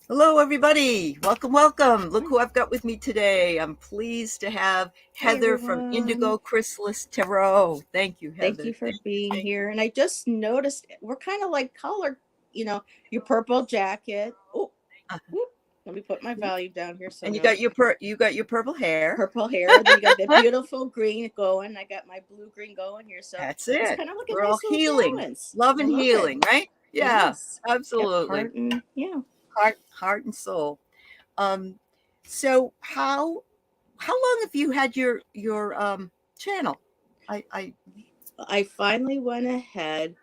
Hello, everybody. Welcome, welcome. Look who I've got with me today. I'm pleased to have Hi, Heather from everyone. Indigo Chrysalis Tarot. Thank you, Thank Heather. you for Thank you. being Thank here. And I just noticed we're kind of like color, your purple jacket. Oh, you. let me put my volume down here so And you no got you got your purple hair. purple hair. Then you got that beautiful green going. I got my blue green going here. So That's it's it. kind of like a We're all nice little healing, balance. love I and love it. healing, right? Yeah, Yes. Yep. absolutely. Heart and yeah. Heart and soul. Um, so how long have you had your channel? I I finally went ahead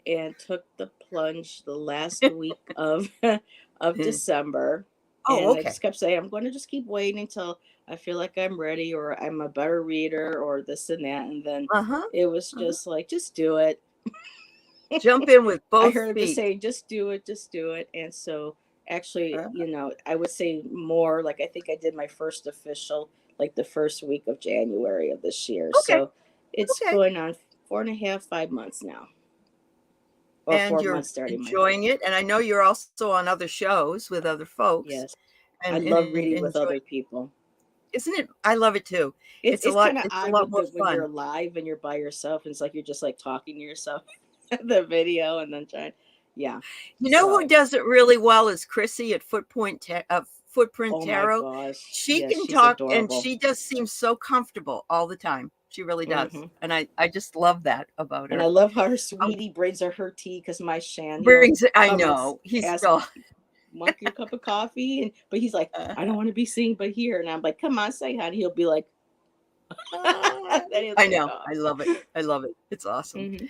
and took the plunge the last week of of December. Oh, And I okay. just kept saying, I'm going to just keep waiting until I feel like I'm ready or I'm a better reader or this and that. And then Uh huh. it was Uh-huh. just like, just do it. Jump in with I both heard him just feet. saying, just do it, just do it. And so actually, Uh, I would say more like I think I did my first official like the first week of January of this year. okay. So it's Okay. going on 4.5, 5 months now, or And 4 months you're starting my enjoying it, and I know you're also on other shows with other folks yes. I and love reading with enjoy, other people. isn't it? I love it too. It's kind of It's a odd lot with more the when fun. you're live and you're by yourself. And it's like you're just like talking to yourself, the video, and then trying. Yeah. You know who So, does it really well is Chrissy at Footprint oh my Tarot. gosh, She yes, can she's talk, and adorable. she just seems so comfortable all the time. She really does, Hmm. and I just love that about And I her. love how her Um, sweetie brings her tea because my Shan, brings I come and know he's ask, still. want your cup of coffee, and but he's like, I don't want to be seen but here, and I'm like, come on, say hi. And he'll be like, then he'll I take know. off. I love it. I love it. It's awesome. Hmm.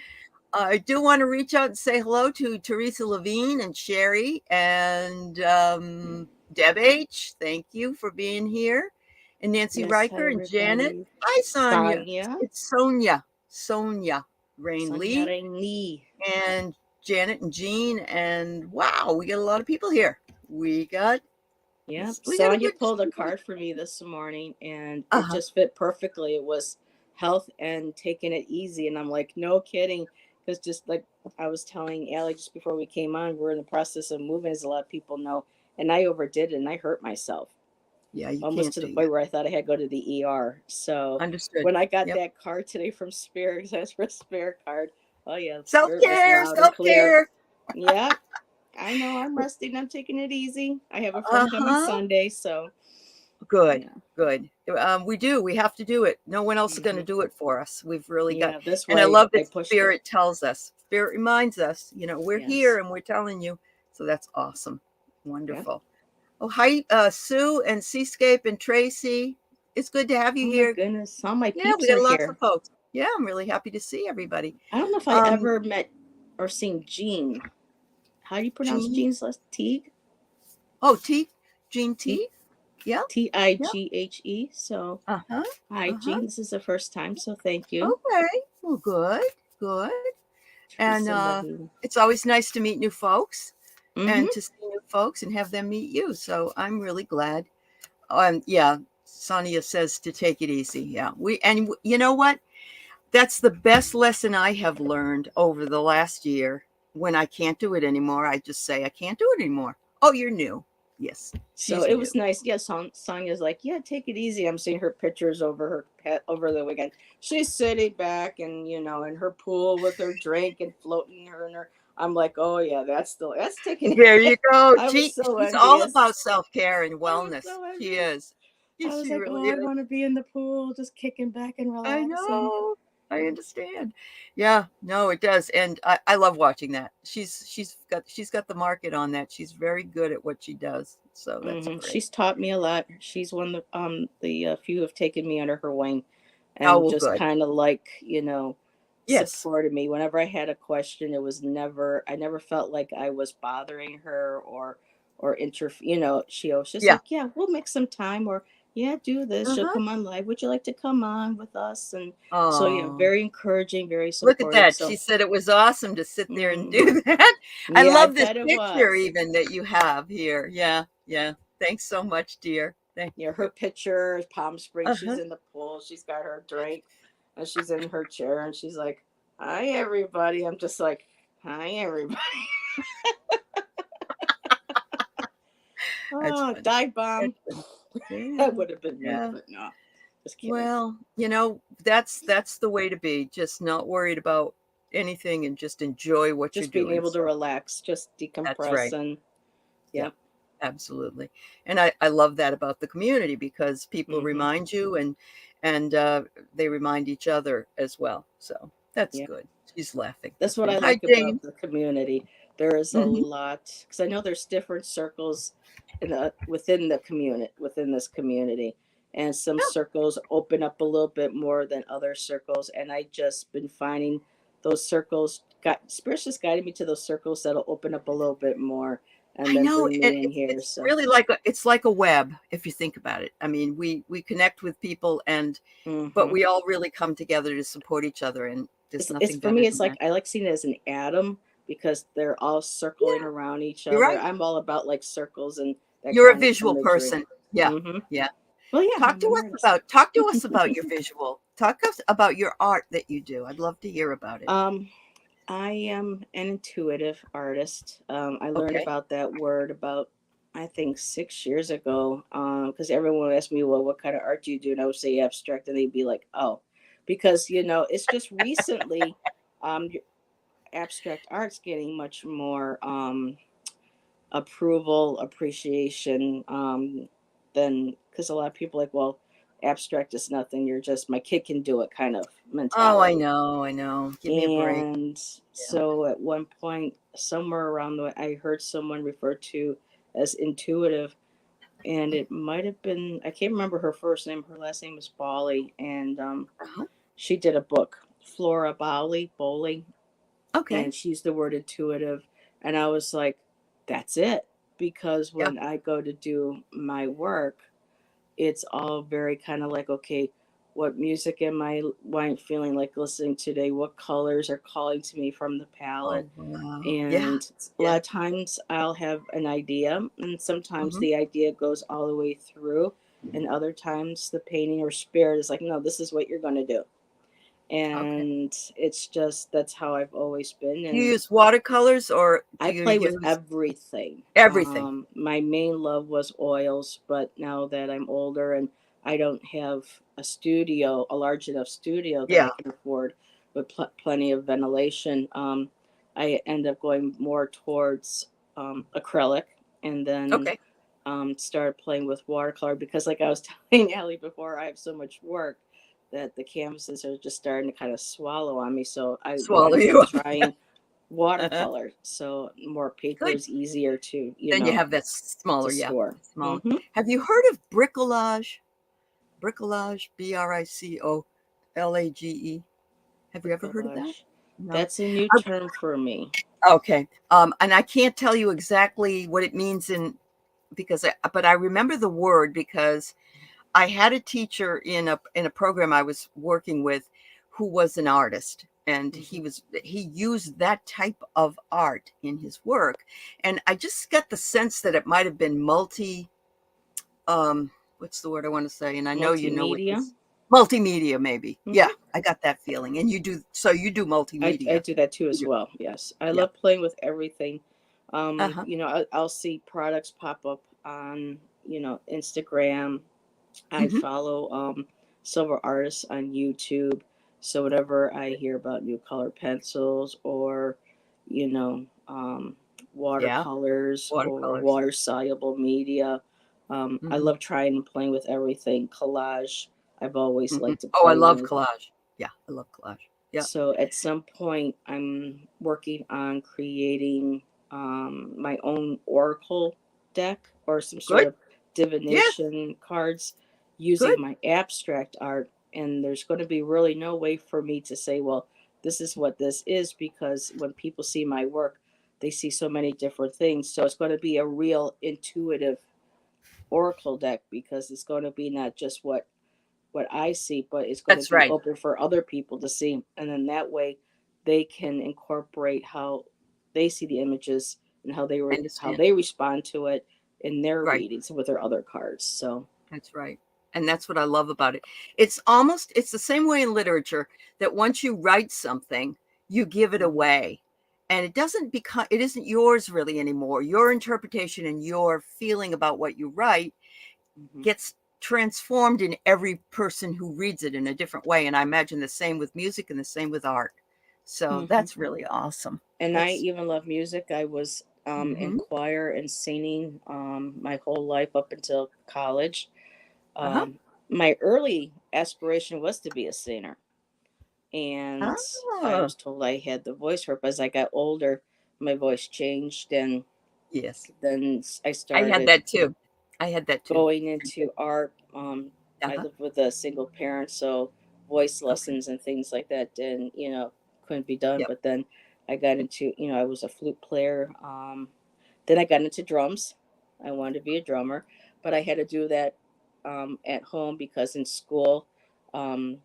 I do want to reach out and say hello to Teresa Levine and Sherry and Deb H. Thank you for being here. And Nancy Yes, hi Riker and Janet. everybody. Hi, Sonia. Sonia, It's Sonia. Sonia Rain Sonia Lee Rainey. and Janet and Jean. And wow, we got a lot of people here. We got Yep. we got a Sonia good. pulled a card for me this morning and Uh it huh. just fit perfectly. It was health and taking it easy. And I'm like, no kidding. Because just like I was telling Allie just before we came on, we're in the process of moving, as a lot of people know. And I overdid it and I hurt myself Yeah, you almost can't to the do point that. where I thought I had to go to the ER. So Understood. when I got Yep. that card today from Spirit, it says for Spirit card. Oh, yeah, Self Spirit was care. loud and Self clear. care. Yep. I know I'm resting. I'm taking it easy. I have a Uh friend coming huh. Sunday. So, Good, yeah. good. We do. We have to do it. No one else is going to Hmm. do it for us. We've really got, Yeah, this and I way love I that pushed it. Spirit tells us. Spirit reminds us, we're here Yes. and we're telling you. So that's awesome. Yep. Wonderful. Oh, hi, Sue and Seascape and Tracy. It's good to have you Oh my here. goodness. All my Yeah, we peeps are got lots of here. folks. Yeah, I'm really happy to see everybody. I don't know if I Um, ever met or seen Jean. How do you pronounce Jean. Jean's last Teague? Oh, T. Jean T T. Yeah. T I Yeah. G H E. So, Uh huh. hi, Uh huh. Jean. This is the first time. So, thank you. Okay. Well, good. Good. And Teresa Levine. it's always nice to meet new folks Mm-hmm. and to see new folks and have them meet you. So I'm really glad. Yeah, Sonia says to take it easy. Yeah, you know what? That's the best lesson I have learned over the last year. When I can't do it anymore, I just say I can't do it anymore. Oh, you're new. Yes, So she's it new. was nice. Yeah, Sonia's like, yeah, take it easy. I'm seeing her pictures over her pet over the weekend. She's sitting back and in her pool with her drink and floating her and her. I'm like, oh yeah, that's taking There you it. go. I was so She's all envious. about self care and I was wellness. so She envious. is. I Yes, was she like, really oh, I is. want to be in the pool, just kicking back and I relaxing. know. I understand. Yeah, no, it does. And I love watching that. She's got the market on that. She's very good at what she does. So that's great. She's taught me a lot. She's one of the few who have taken me under her wing, Oh, and well, just good. kind of like Yes. supported me whenever I had a question. It was never I never felt like I was bothering her or she was just Yeah. like, yeah, we'll make some time, or yeah, do this. She'll Uh-huh. come on live. Would you like to come on with us? And so yeah, Oh, very encouraging, very look at supportive. that. She So said it was awesome to sit there and mm, do that. I yeah, I love this bet it picture was. even that you have here. Yeah. Yeah. Thanks so much, dear. Thank Yeah, her you. picture is Palm Springs. She's Uh-huh. in the pool. She's got her drink, and she's in her chair, and she's like, "Hi, everybody." I'm just like, "Hi, everybody." That's Oh, fun. dive That's bomb. fun. Yeah. That would have been me, Yeah. but no, just kidding. Well, that's the way to be. Just not worried about anything and just enjoy what you're Just being doing. able to So relax, just that's decompress, right. and Yeah, yep. absolutely. And I love that about the community because people Mm-hmm. remind you and they remind each other as well. So that's Yeah. good. She's laughing. That's what Okay. I Hi, like about Jane. the community. There is a Hmm. lot because I know there's different circles in the within this community, and some Oh, circles open up a little bit more than other circles. And I just been finding those circles got spirits just guiding me to those circles that'll open up a little bit more, and I then know bring it, me in here. it's So, really like it's like a web if you think about it. I mean, we connect with people but hmm, we all really come together to support each other, and there's it's nothing for better me. It's than like that. I like seeing it as an atom because they're all circling Yeah, around each you're other. right. I'm all about like circles and that You're a kind of visual imagery. person. Yeah, Hmm. yeah. Well, yeah, I'm an artist. Talk to us about your visual. Talk us about your art that you do. I'd love to hear about it. um, I am an intuitive artist. I learned Okay. about that word about I think 6 years ago. Because everyone would ask me, "Well, what kind of art do you do?" And I would say abstract, and they'd be like, "Oh," because it's just recently, your abstract art's getting much more approval, appreciation, than because a lot of people are like, well, abstract is nothing. You're just my kid can do it kind of Oh, I mentality. know, I know. Give me a break. And Yeah. so at one point, somewhere around the way, I heard someone referred to as intuitive, and it might have been I can't remember her first name. Her last name was Bali, and Uh-huh. she did a book, Flora Bowley, Okay. and she's the word intuitive, and I was like, that's it, because Yeah. when I go to do my work, it's all very kind of like, okay, what music am I feeling like listening today, what colors are calling to me from the palette. Oh, wow. Yeah. And a Yeah. lot of times I'll have an idea, and sometimes Hmm. the idea goes all the way through, and other times the painting or spirit is like, no, this is what you're going to do. Okay. And it's just that's how I've always been. Do you And use watercolors or do I you play with use everything. everything? My main love was oils, but now that I'm older and I don't have a large enough studio that I Yeah. can afford with plenty of ventilation, I end up going more towards acrylic, and then Okay. started playing with watercolor because, like I was telling Allie before, I have so much work that the canvases are just starting to kind of swallow on me. So I Swallow ended you up up. trying Uh-huh. watercolor, so more paper Good. is easier to Then you have that smaller, to yeah, store. smaller. Hmm. Have you heard of bricolage? Bricolage, Bricolage. Have you ever heard of that? Bricolage, No. that's a new I term for me. Okay. And I can't tell you exactly what it means but I remember the word because I had a teacher in a program I was working with who was an artist, and Hmm. he used that type of art in his work, and I just got the sense that it might have been what's the word I want to say, and I know you know what Multimedia. this multimedia maybe. Yeah, Hmm. I got that feeling. And you do I multimedia. do that too You as do. well. Yes, I Yeah. love playing with everything. Uh-huh. I'll see products pop up on Instagram. I Hmm. follow several artists on YouTube. So whenever I hear about new color pencils or, you know, Yeah. watercolors or Watercolors. water soluble media, I Hmm. love trying and playing with everything. Collage, I've always Hmm. liked to Oh, I play love with. collage. Yeah, I love collage. Yeah. So at some point, I'm working on creating my own oracle deck or some sort Good. of Yes. divination cards using Good. my abstract art. And there's going to be really no way for me to say, well, this is what this is, because when people see my work, they see so many different things. So it's going to be a real intuitive oracle deck because it's going to be not just what I see, but it's going to That's be right. open for other people to see. And then that way they can incorporate how they see the images and I how understand. they respond to it in their Right. readings with their other cards. So, That's right. And that's what I love about it. It's the same way in literature that once you write something, you give it mhm. away. and it isn't yours really anymore. Your interpretation and your feeling about what you write Mm-hmm. gets transformed in every person who reads it in a different way. And I imagine the same with music and the same with art. So Mm-hmm. that's really awesome. And I That's even love music. I was in mm-hmm. choir and singing my whole life up until college. Uh-huh. My early aspiration was to be a singer, and I Oh, was told I had the voice for it. But as I got older, my voice changed, and yes. then I I had started that too. I had that too. going I did. into art. I Uh-huh. lived with a single parent, so voice Okay. lessons and things like that, and couldn't be done. Yep. But then I got into, I was a flute player. Then I got into drums. I wanted to be a drummer, but I had to do that at home because in school, um,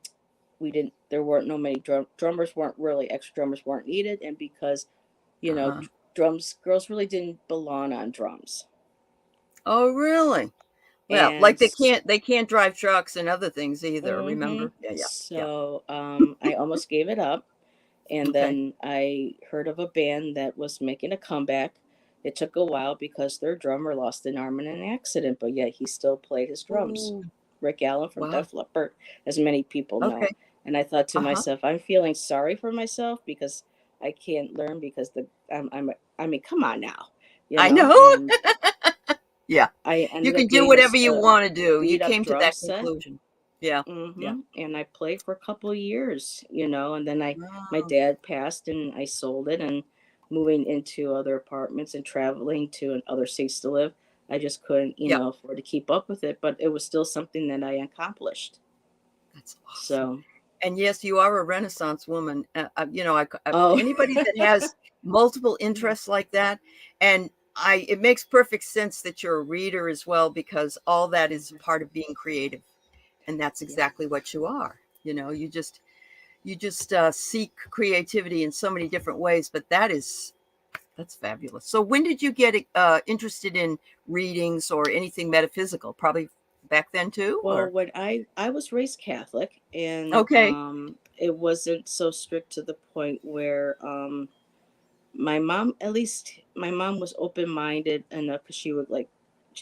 we didn't. There weren't no many drummers. Weren't really extra drummers weren't needed, and because Uh-huh. drums girls really didn't belong on drums. Oh, really? Well, And like they can't drive trucks and other things either, remember? Yeah, yeah, yeah. so I almost gave it up. And Okay. then I heard of a band that was making a comeback. It took a while because their drummer lost an arm in an accident, but yet he still played his drums. Ooh, Rick Allen from wow. Def Leppard, as many people know. Okay. And I thought to Uh-huh. myself, I'm feeling sorry for myself because I can't learn because I mean, come on now, I know. And Yeah. I You ended can up do getting whatever you a want to do. You beat up came to drum that set. conclusion. Yeah. Yeah. And I played for a couple of years, and then my Wow. dad passed and I sold it, and moving into other apartments and traveling to other states to live, I just couldn't, Yep. afford to keep up with it, but it was still something that I accomplished. That's awesome. So, And yes, you are a Renaissance woman. oh, Anybody that has multiple interests like that, and it makes perfect sense that you're a reader as well, because all that is part of being creative, and that's yeah. exactly what you are. You just seek creativity in so many different ways, but that's fabulous. So when did you get interested in readings or anything metaphysical? Probably back then too, Well, or when I was raised Catholic, and okay. it wasn't so strict to the point where my mom, at least my mom, was open-minded enough because she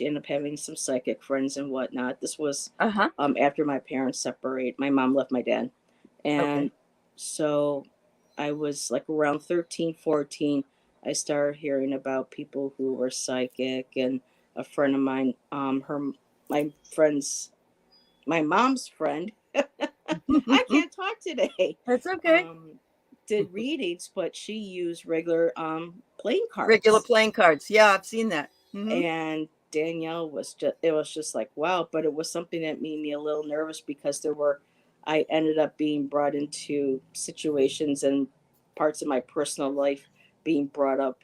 ended up having some psychic friends and whatnot. This was Uh-huh. after my parents separated. My mom left my dad, and Okay. so I was like around 13, 14. I started hearing about people who were psychic, and a friend of mine, my friend's my mom's friend, I can't talk today, That's okay. um, did readings, but she used regular playing Regular cards. playing cards. Yeah, I've seen that. And Danielle it was just like, wow, but it was something that made me a little nervous because I ended up being brought into situations and parts of my personal life being brought up,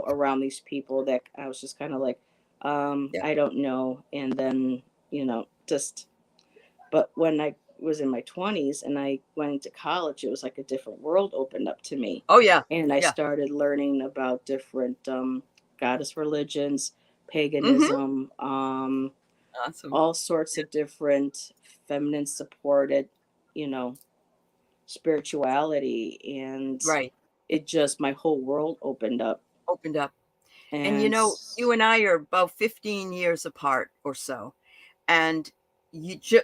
around these people that I was just kind of like, Yeah. I don't know. And then, just but when I was in my 20s and I went into college, it was like a different world opened up to me. Oh yeah. And I Yeah. started learning about different goddess religions, Mm-hmm. paganism, Awesome. all sorts of different feminine supported, you know, spirituality. And Right. my whole world opened up. Opened up. And And you and I are about 15 years apart or so. And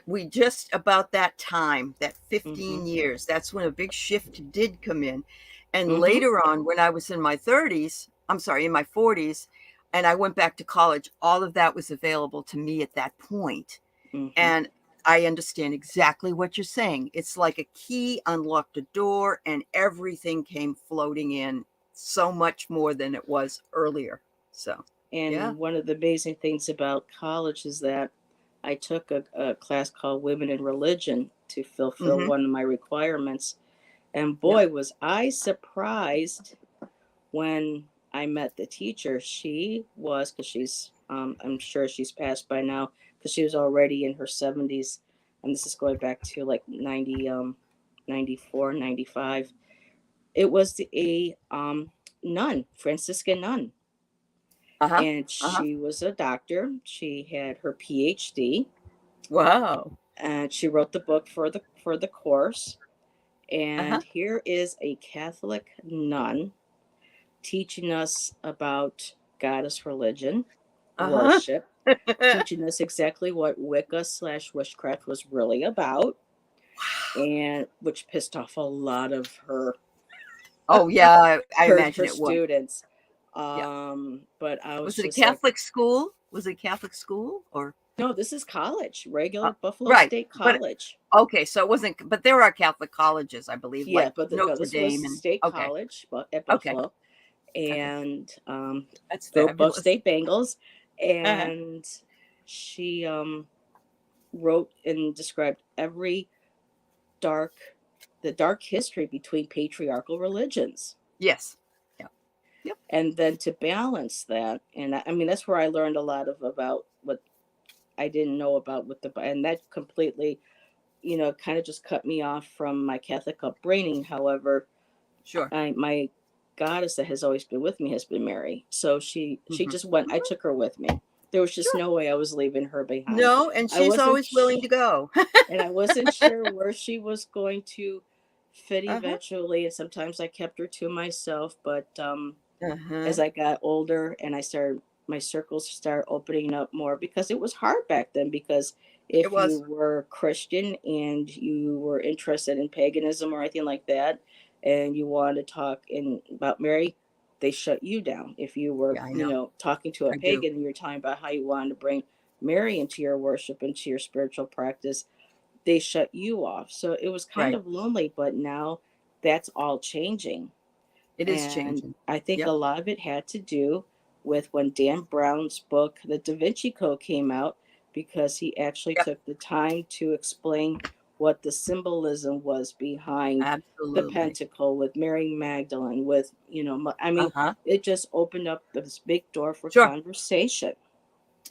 we just about that time, that mm-hmm, 15 years, that's when a big shift did come in. And mm-hmm, later on, when I was in my 30s, I'm sorry, in my 40s, and I went back to college, all of that was available to me at that point. mm-hmm. And I understand exactly what you're saying. It's like a key unlocked a door and everything came floating in, so much more than it was earlier. So, yeah. And one of the amazing things about college is that I took a class called Women in Religion to fulfill Mhm. one of my requirements. And Yep. boy, was I surprised when I met the teacher. She was, because I'm sure she's passed by now, because she was already in her 70s. And this is going back to like 94, 95. It was a nun, Franciscan nun, Uh-huh. and Uh-huh. she was a doctor. She had her PhD, Wow. and she wrote the book for the course. Uh-huh. And here is a Catholic nun teaching us about goddess religion, Uh-huh. worship, teaching us exactly what Wicca/witchcraft was really about, and which pissed off a lot of Oh, yeah, I imagine her it would. students. Yeah. But I was Was it a just like, Catholic school? Was it a Catholic school or no, this is college, uh, regular Buffalo right, State but College. okay, so it wasn't, but there are Catholic colleges, I believe, Yeah, like but no, Notre this was Dame and state okay, college, but at okay, Buffalo, okay. and That's go Buff fabulous. State Bengals. Uh-huh. And she wrote and described dark, the dark history between patriarchal religions. Yes. Yeah. Yep. And then to balance that, and I mean, that's where I learned a lot about what I didn't know about with and that completely, kind of just cut me off from my Catholic upbringing. However, Sure. my goddess that has always been with me has been Mary. So she Mhm. just went. I Mhm. took her with me. There was just Sure. no way I was leaving her behind. No, and I she's wasn't, always willing to go. and I wasn't sure where she was going to fit Uh-huh. eventually. And sometimes I kept her to myself. But as Uh-huh. I got older and my circles started opening up more, because it was hard back then. Because It if you was. were Christian and you were interested in paganism or anything like that, and you wanted to talk about Mary, they shut you down. If you were, Yeah, I know. talking to a I do. pagan and you were talking about how you wanted to bring Mary into your worship, into your spiritual practice, they shut you off. So it was kind Right. of lonely, but now that's all changing. It is And changing. I think a Yep. lot of it had to do with when Dan Brown's book, The Da Vinci Code, came out, because he actually Yep. took the time to explain what the symbolism was behind the Absolutely. pentacle with Mary Magdalene, with, I mean, Uh-huh. it just opened up this big door for Sure. conversation.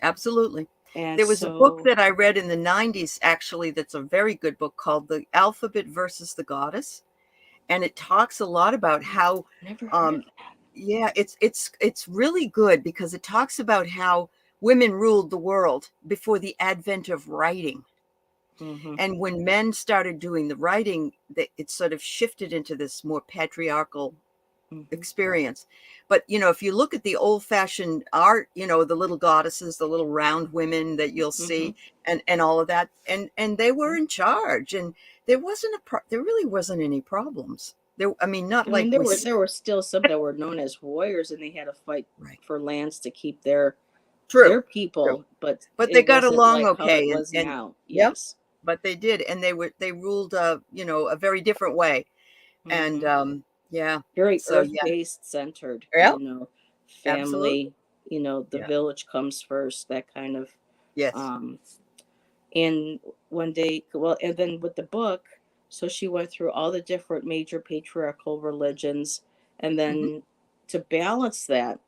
Absolutely. And There was a book so, that I read in the 90s, actually, that's a very good book called The Alphabet versus the Goddess. And it talks a lot about how, never heard of um, yeah, it's really good because it talks about how women ruled the world before the advent of writing. that. Hmm. And when men started doing the writing, it sort of shifted into this more patriarchal Hmm. experience. But if you look at the old fashioned art, the little goddesses, the little round women that you'll Hmm. see, and all of that, and they were Yeah. in charge, and there really wasn't any problems there. I mean, not I mean, like we see. there were still some that were known as warriors, and they had to fight Right. for lands to keep their True. True. people, but But they it got wasn't along like how it okay, was and now. yep. Yes. But they did, and they ruled a very different way. And Hmm. yeah. Very So earth yeah. based centered, Yep. Absolutely. family. The Yeah. village comes first. That kind of. Yes. Um, and one day, well, and then with the book, so she went through all the different major patriarchal religions, and Hmm. then to balance that,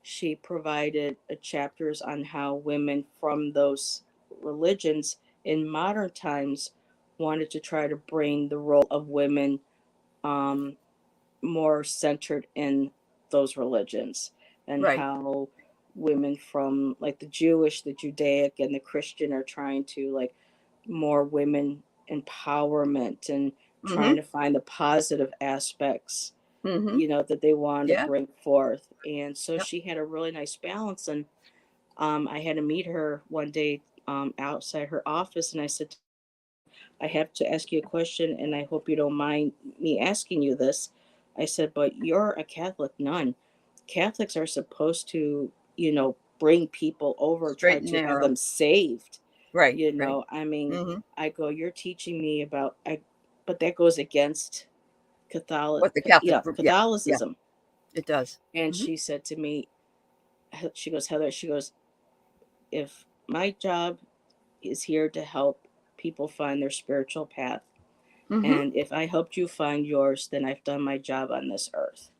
she provided chapters on how women from those religions in modern times wanted to try to bring the role of women um, more centered in those religions, and Right. how women from like the Jewish, the Judaic, and the Christian are trying to like more women empowerment, and trying Hmm. to find the positive aspects, Hmm. that they want to Yeah. bring forth. And so Yep. she had a really nice balance. And I had to meet her one day outside her office, and I said, I have to ask you a question, and I hope you don't mind me asking you this. I said, but you're a Catholic nun. Catholics are supposed to, bring people over, try Straight and to have narrow. them saved. Right. Right. I mean, Hmm. I go, you're teaching me about, but that goes against What the Catholic group? Yeah. Yeah. Catholicism. It does. And Hmm. she said to me, she goes, Heather, she goes, if my job is here to help people find their spiritual path, Hmm. and if I helped you find yours, then I've done my job on this earth.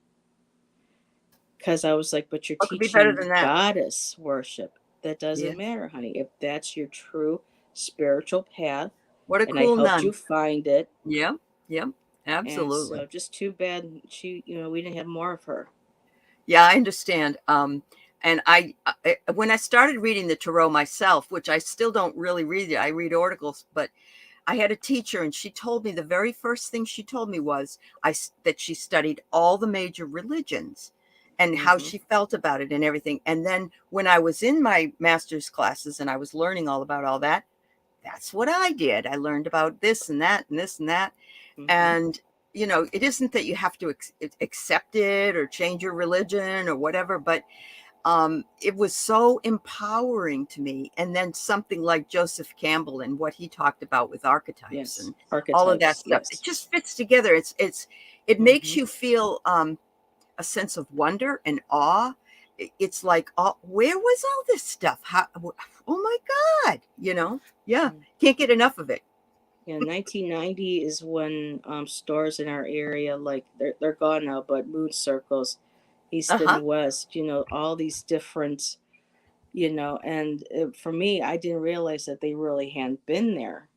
Because I was like, but you're What could be better teaching than that? goddess worship. That doesn't Yes. matter, honey. If that's your true spiritual path, What a and I cool helped you nun. find it. Yeah. Yeah. And Absolutely. so just too bad we didn't have more of her. Yeah, I understand. And when I started reading the tarot myself, which I still don't really read it, I read articles, but I had a teacher, and she told me the very first thing she told me was that she studied all the major religions, and how Mm-hmm. she felt about it and everything. And then when I was in my master's classes and I was learning all about all that, that's what I did. I learned about this and that and this and that. Mm-hmm. And, it isn't that you have to accept it or change your religion or whatever, but it was so empowering to me. And then something like Joseph Campbell and what he talked about with archetypes Yes. and all of that Archetypes. stuff, it Yes. just fits together. It makes Mm-hmm. you feel a sense of wonder and awe. It's like, oh, where was all this stuff? How, oh my God, yeah, can't get enough of it. Yeah, 1990 is when stores in our area, like they're gone now, but moon circles, east Uh-huh. and west, all these different, and for me, I didn't realize that they really hadn't been there.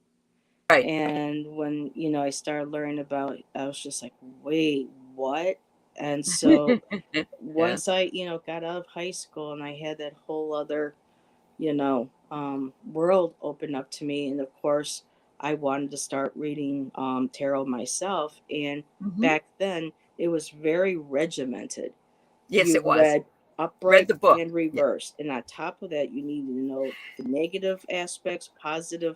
Right. And when, I started learning about it, I was just like, wait, what? And so Yeah. once I, got out of high school and I had that whole other world opened up to me. And of course, I wanted to start reading tarot myself. And Hmm. back then, it was very regimented. Yes, You it was. read Read upright the book. and Yeah. reversed. And on top of that, you needed to know the negative aspects, positive,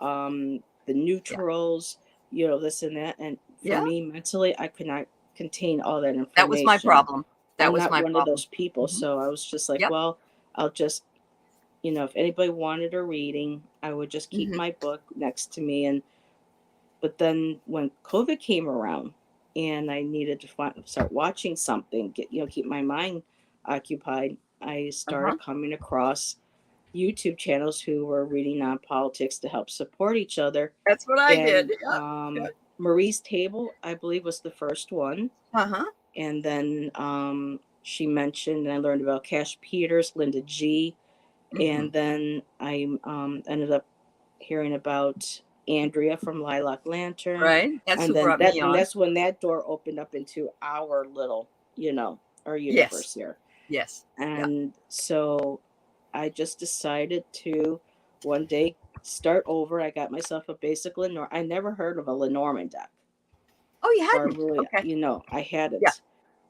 the Yeah. neutrals, this and that. And for Yeah. me, mentally, I could not contain all that That was my information. problem. That I'm was not my one of problem. those people. Hmm. So I was just like, Yep. well, I'll just if anybody wanted a reading, I would just keep Hmm. my book next to me. And but then when COVID came around, and I needed to start watching something, keep my mind occupied, I Uh-huh. started coming across YouTube channels who were reading on politics to help support each other. That's what I did. And Yeah. Yeah. Marie's Table, I believe, was the first one. Uh-huh. And then she mentioned, and I learned about Cash Peters, Linda G. Hmm. And then I ended up hearing about Andrea from Lilac Lantern, Right. That's and who then brought me on. that's when that door opened up into our little, our Yes. universe here. Yes. Yeah. And so I just decided to one day start over. I got myself a basic Lenormand. I never heard of a Lenormand deck, Oh, you so I hadn't? really, Okay. I Yeah. hadn't. Yeah.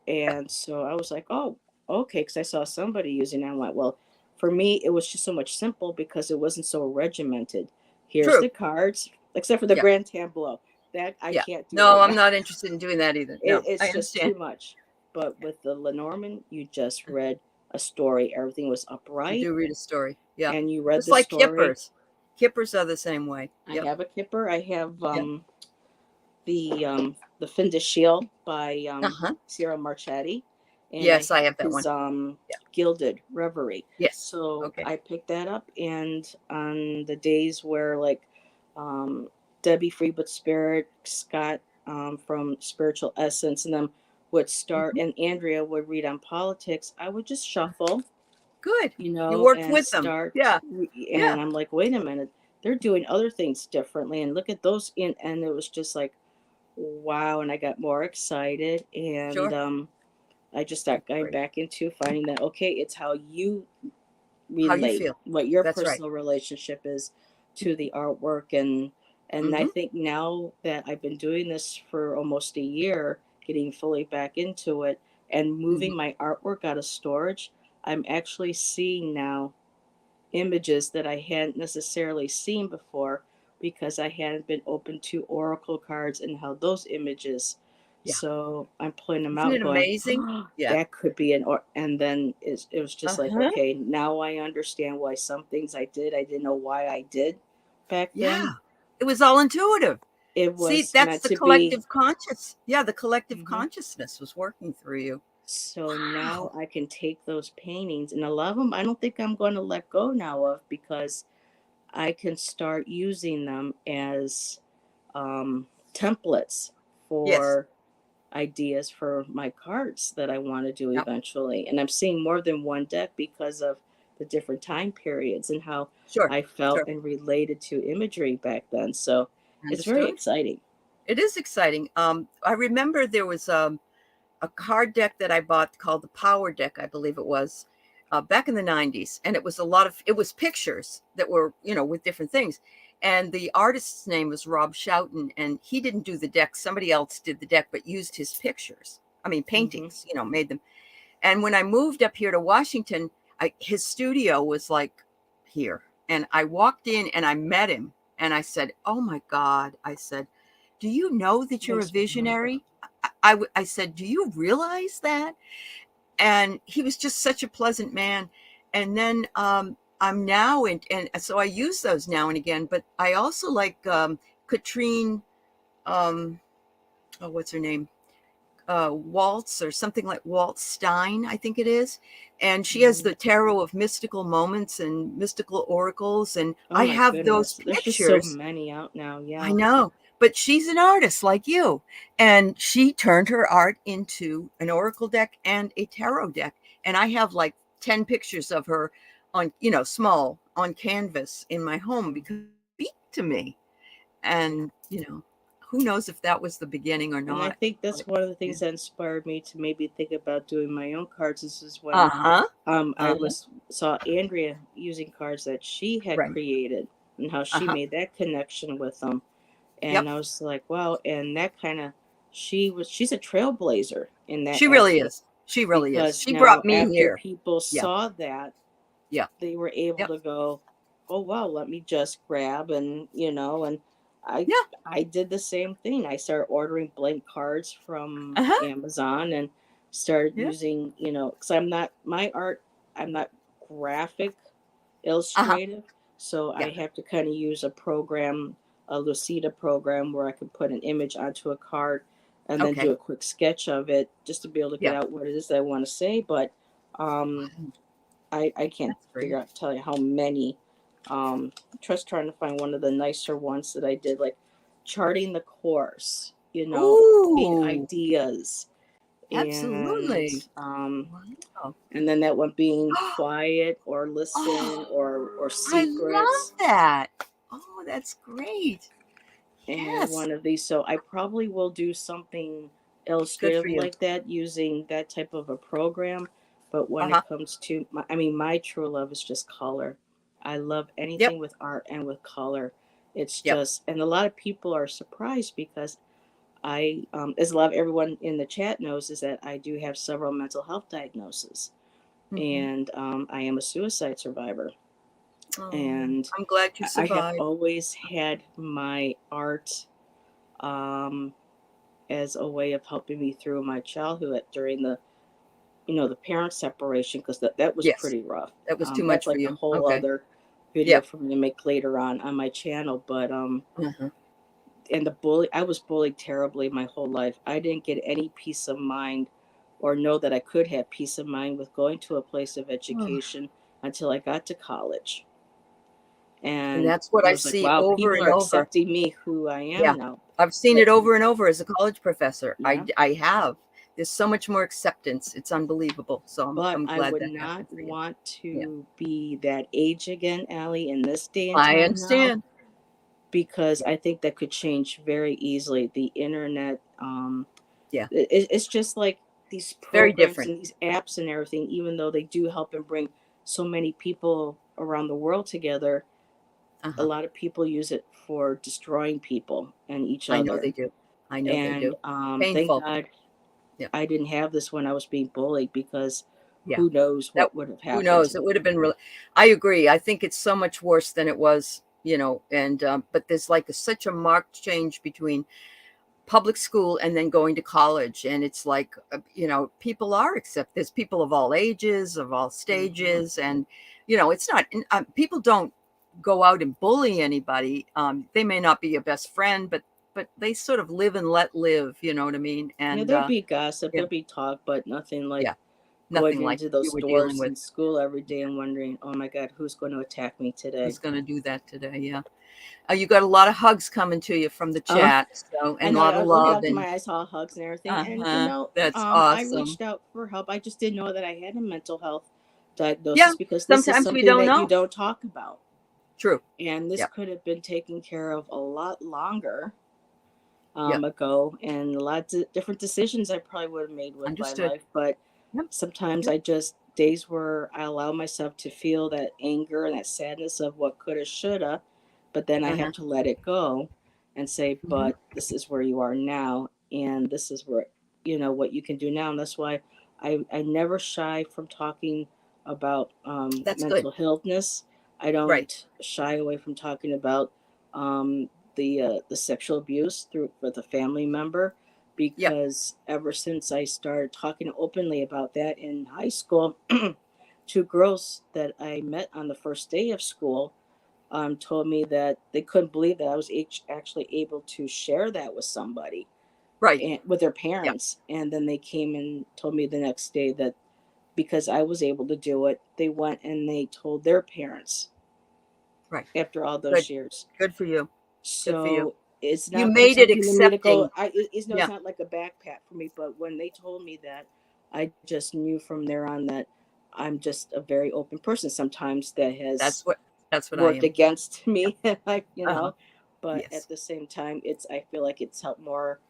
And so I was like, oh, okay, because I saw somebody using it. I'm like, well, for me, it was just so much simple because it wasn't so regimented. Here's True. the cards, except for the Yeah. grand tableau. That I Yeah. can't do No, right I'm now. not interested in doing that either. No, I It's just understand. too much. But with the Lenormand, you just read a story. Everything was You upright, do read a story. Yeah. and you read Just the like story. Kippers. Kippers are the same way. I Yep. have a Kipper. I have Yep. the Fin de Shield by Uh-huh. Sierra Marchetti, and I Yes, I have have that his one. Yeah. Gilded Reverie. Yes. So Okay. I picked that up, and on the days where like um, Debbie Freewood Spirit, Scott from Spiritual Essence, and them would start, Hmm. and Andrea would read on politics, I would just shuffle, Good. You worked and with them. start, Yeah. Yeah. and I'm like, wait a minute, they're doing other things differently, and look at those in, and it was just like, wow. And I got more excited, and Sure. I just started That's going great. back into finding that, okay, it's how you How you relate, feel. what your That's right. personal relationship is to the artwork. And I Hmm. think now that I've been doing this for almost a year, getting fully back into it and moving Hmm. my artwork out of storage, I'm actually seeing now images that I hadn't necessarily seen before because I hadn't been open to oracle cards and how those images. Yeah. So I'm pulling them Isn't out, it going, amazing? oh, Yeah. that could be an or. And then it was just like, Uh-huh. okay, now I understand why some things I didn't know why I did back then. Yeah. It was all intuitive. It See, was that's meant the to be. collective conscious. Yeah, the collective Mhm. consciousness was working through you. So now Wow. I can take those paintings, and a lot of them I don't think I'm going to let go now of, because I can start using them as templates Yes. for ideas for my cards that I want to do Yep. eventually. And I'm seeing more than one deck because of the different time periods and how Sure. I felt Sure. and related to imagery back then. So it's very Understood. exciting. It is exciting. I remember there was a card deck that I bought called the Power Deck, I believe it was, back in the 90s. And it was pictures that were, with different things. And the artist's name was Rob Schouten, and he didn't do the deck. Somebody else did the deck, but used his pictures. I mean, Hmm. paintings, made them. And when I moved up here to Washington, his studio was like here. And I walked in and I met him and I said, "Oh my God." I said, "Do you know that you're a Makes me happy. visionary?" I said, "Do you realize that?" And he was just such a pleasant man. And then I'm now, and so I use those now and again, but I also like Katrine, oh, what's her name? Waltz or something like Waltz Stein, I think it is. And she has Mm. the tarot of mystical moments and mystical oracles. And Oh I my have those goodness. There's just so pictures. many out now. I Yeah. know, but she's an artist like you. And she turned her art into an oracle deck and a tarot deck. And I have like 10 pictures of her on, small on canvas in my home because she speak to me. And, who knows if that was the beginning or And I not. think that's But one of the yeah. things that inspired me to maybe think about doing my own cards. This is when Uh-huh. I Uh-huh. was saw Andrea using cards that she had Right. created and how she Uh-huh. made that connection with them. And Yep. I was like, wow. And that kind of she's a trailblazer in that She really aspect, is. She really is. because She now brought me after here. people Yeah. saw that, Yeah. they were able Yep. to go, oh wow, let me just grab, and and I Yeah. I did the same thing. I started ordering blank cards from Uh-huh. Amazon and started Yeah. using, because I'm not graphic Uh-huh. illustrative, so Yeah. I have to kind of use a program, a Lucida program, where I can put an image onto a card and then do Okay. a quick sketch of it just to be able to get Yeah. out what it is that I want to say. But um, Wow, I can't that's figure great. out tell you how many. Just trying to find one of the nicer ones that I did, like charting the course, getting Ooh, ideas, and absolutely. Wow. and then that one being quiet or listen Oh, or I secrets, love that. Oh, that's great. and Yes. one of these. So I probably will do something Good for illustrative you. like that using that type of a program. But when Uh-huh. it comes to my true love is just color. I love Yep. anything with art and with color. It's Yep. just, and a lot of people are surprised because as a lot of everyone in the chat knows, is that I do have several mental health diagnoses, Hmm. and I am a suicide survivor. Oh, And I'm glad you I have survived. always had my art um, as a way of helping me through my childhood during the parent separation, because that was Yes. pretty rough. That was too That's much for like a you. whole Okay. other video Yep. for me to make later on my channel. But Uh-huh. and the bully I was bullied terribly my whole life. I didn't get any peace of mind or know that I could have peace of mind with going to a place of Oh, education until I got to college. and And that's what I I was like, see wow, over people and are over. accepting me who I Yeah. am now. I've seen But it over and over as a college professor. yeah, I have. There's so much more acceptance. It's unbelievable. So but I'm I glad would that not happened for you. want Yeah. to be that age again, Allie, in this day and I time now, understand. because Yeah. I think that could change very easily. The internet, Yeah. it's just like these Very programs different. and these apps and everything, even though they do help and bring so many people around the world together, a Uh-huh. lot of people use it for destroying people and each I know other. they do. I know they And do. thank Painful. God Yeah. I didn't have this when I was being bullied, because Yeah. who knows That what would have who happened knows? to It me. would have been really. I agree. I think it's so much worse than it was, and but there's like such a marked change between public school and then going to college, and it's like people are accept there's people of all ages, of all Hmm. stages, and it's not people don't go out and bully anybody. They may not be your best friend, but they sort of live and let live, you know what I mean? And There'd be gossip, yeah, there'd be talk, but nothing like yeah, going nothing like into you those were dealing doors with. in school every day and wondering, oh my God, who's going to attack me today? Who's going to do that today? Yeah. You got a lot of hugs coming to you from the Uh, chat, so, I and a know lot I of was looking love, up to and my eyes, saw hugs and everything. And, that's I awesome. reached out for help. I just didn't know that I had a mental health Yeah, diagnosis, because this is sometimes we something don't that you know. don't talk about. True. And this Yep. could have been taken care of a lot longer Yep. ago, and lots of different decisions I probably would have made with my Understood. life. But Yep. sometimes Yep. I just, days where I allow myself to feel that anger and that sadness of what coulda, shoulda, but then I have Uh-huh. to let it go and say, Mhm. but this is where you are now, and this is where, what you can do now. And that's why I never shy from talking about That's good. mental illness. I Right. don't shy away from talking about um, the sexual abuse through with a family member, Yeah. because ever since I started talking openly about that in high school, two girls that I met on the first day of school told me that they couldn't believe that I was actually able to share that with somebody Right. and with their Yeah. parents. And then they came and told me the next day that because I was able to do it, they went and they told their parents Right. after all Good. those years. Good for you. Good for you. So it's You not for made it something to me to go. accepting. It's no, it's Yeah. not like a backpack for me. But when they told me that, I just knew from there on that I'm just a very open person. Sometimes that has That's what that's what I worked am. against me, like Uh-huh. but Yes. at the same time, I feel like it's helped more